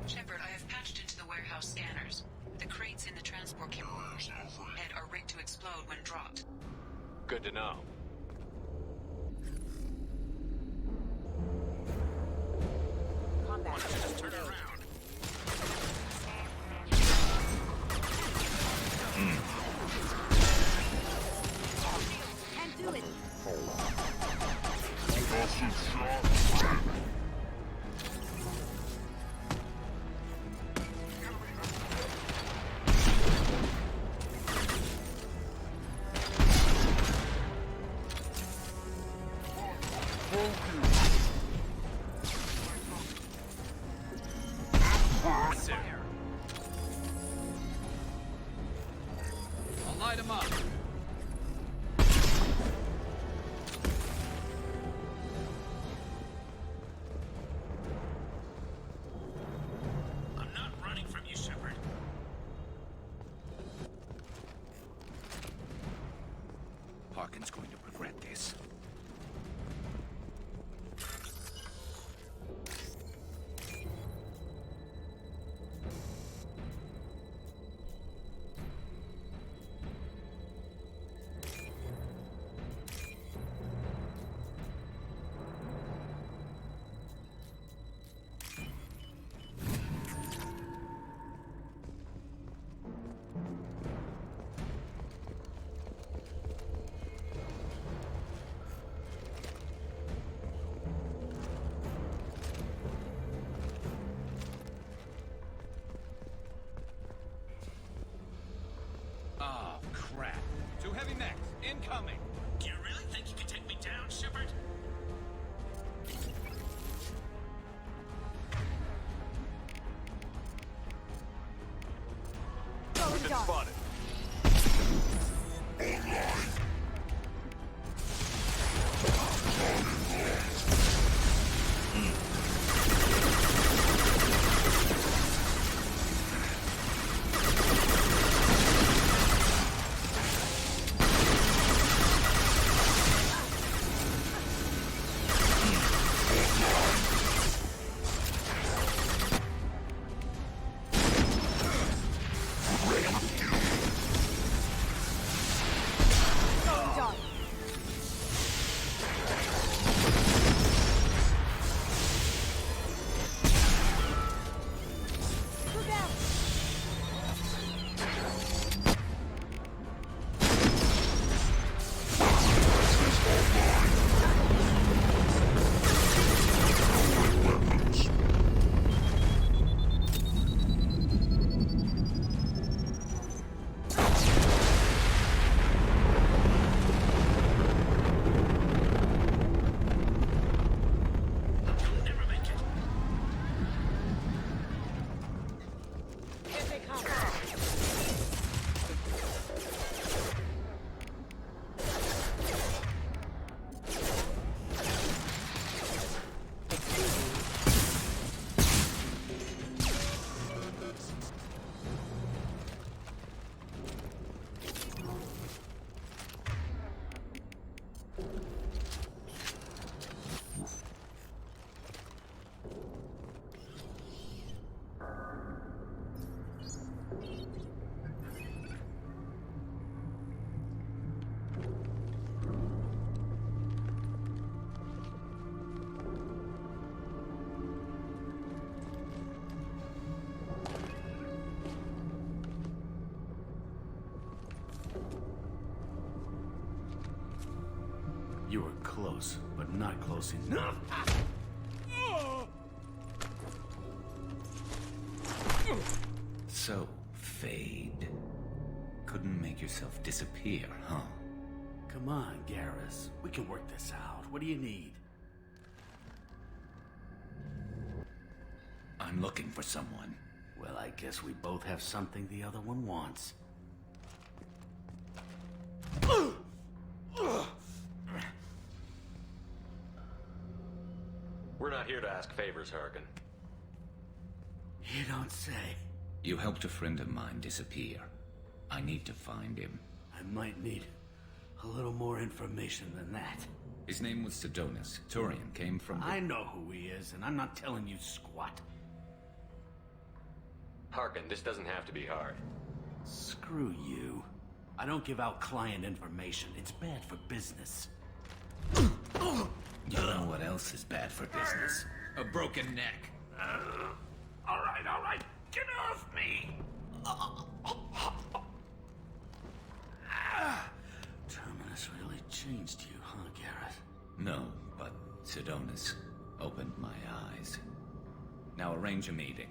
Shepard, I have patched into the warehouse scanners. The crates in the transport head are rigged to explode when dropped. Good to know. Combat. Turn around. Can't do it. I'll light him up. I'm not running from you, Shepard. Harkin's going to regret this. Oh, crap. Two heavy mechs, incoming. Do you really think you can take me down, Shepard? We've been spotted. close, but not close enough. So, Fade. Couldn't make yourself disappear, huh? Come on, Garrus. We can work this out. What do you need? I'm looking for someone. Well, I guess we both have something the other one wants. We're not here to ask favors, Harkin. You don't say. You helped a friend of mine disappear. I need to find him. I might need a little more information than that. His name was Sidonis. Turian came from... I know who he is, and I'm not telling you squat. Harkin, this doesn't have to be hard. Screw you. I don't give out client information. It's bad for business. You know what else is bad for business? A broken neck. All right. Get off me! Terminus really changed you, huh, Garrett? No, but Sidonis opened my eyes. Now arrange a meeting.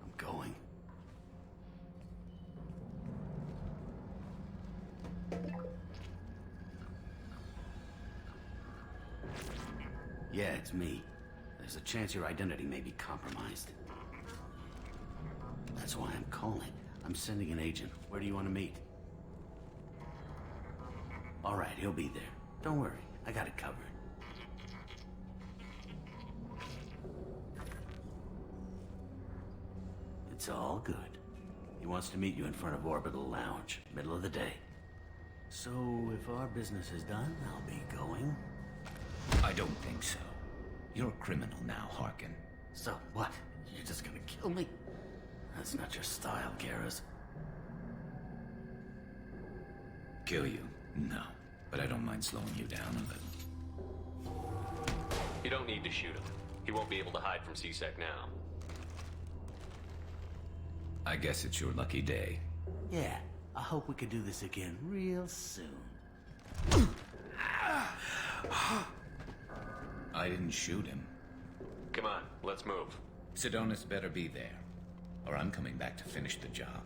I'm going. Yeah, it's me. There's a chance your identity may be compromised. That's why I'm calling. I'm sending an agent. Where do you want to meet? All right, he'll be there. Don't worry, I got it covered. It's all good. He wants to meet you in front of Orbital Lounge, middle of the day. So, if our business is done, I'll be going. I don't think so. You're a criminal now, Harkin. So what? You're just gonna kill me? That's not your style, Garrus. Kill you? No. But I don't mind slowing you down a little. You don't need to shoot him. He won't be able to hide from C-Sec now. I guess it's your lucky day. Yeah, I hope we can do this again real soon. I didn't shoot him. Come on, let's move. Sidonis better be there, or I'm coming back to finish the job.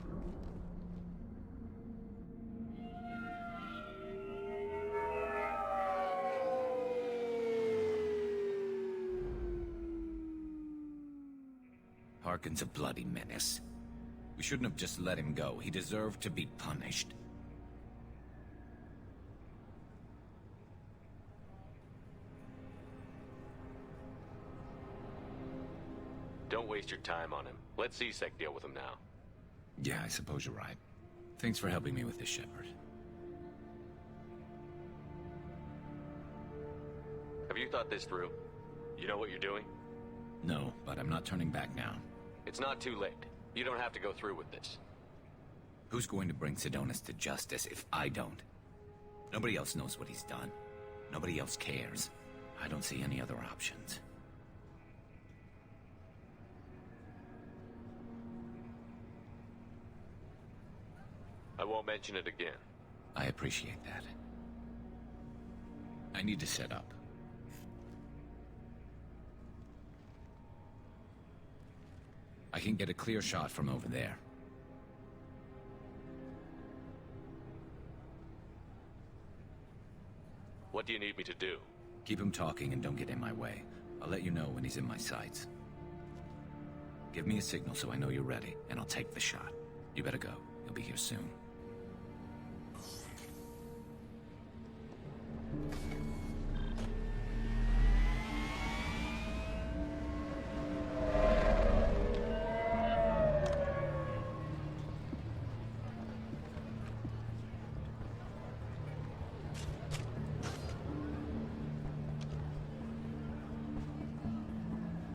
Harkin's a bloody menace. We shouldn't have just let him go. He deserved to be punished. Don't waste your time on him. Let C-Sec deal with him now. Yeah, I suppose you're right. Thanks for helping me with this, Shepard. Have you thought this through? You know what you're doing? No, but I'm not turning back now. It's not too late. You don't have to go through with this. Who's going to bring Sidonis to justice if I don't? Nobody else knows what he's done. Nobody else cares. I don't see any other options. I won't mention it again. I appreciate that. I need to set up. I can get a clear shot from over there. What do you need me to do? Keep him talking and don't get in my way. I'll let you know when he's in my sights. Give me a signal so I know you're ready, and I'll take the shot. You better go. He'll be here soon.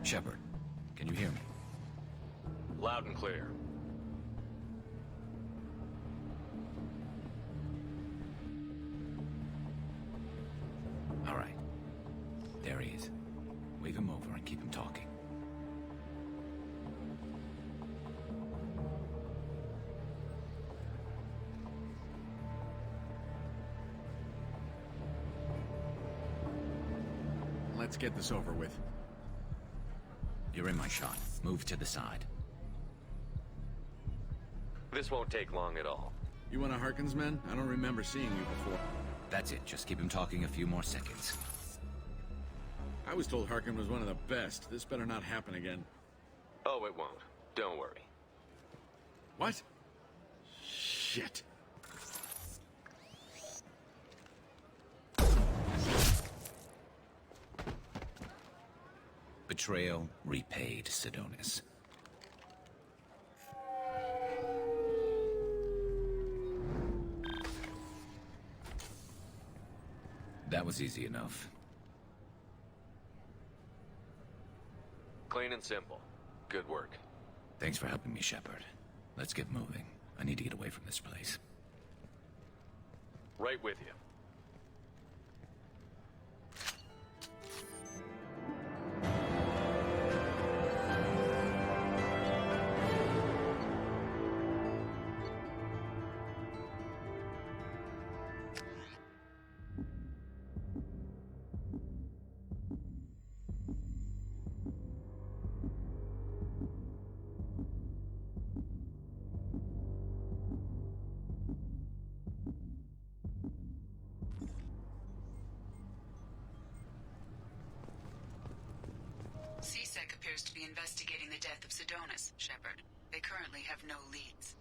Shepard, can you hear me? Loud and clear. All right. There he is. Wave him over and keep him talking. Let's get this over with. You're in my shot. Move to the side. This won't take long at all. You one of Harkin's men? I don't remember seeing you before. That's it. Just keep him talking a few more seconds. I was told Harkin was one of the best. This better not happen again. Oh, it won't. Don't worry. What? Shit. Betrayal repaid, Sidonis. That was easy enough. Clean and simple. Good work. Thanks for helping me, Shepard. Let's get moving. I need to get away from this place. Right with you. CSEC appears to be investigating the death of Sidonis, Shepard. They currently have no leads.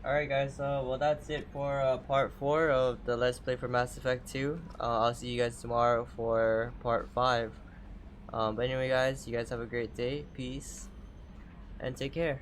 Alright guys, well that's it for part 4 of the Let's Play for Mass Effect 2. I'll see you guys tomorrow for part 5. But anyway guys, you guys have a great day, peace, and take care.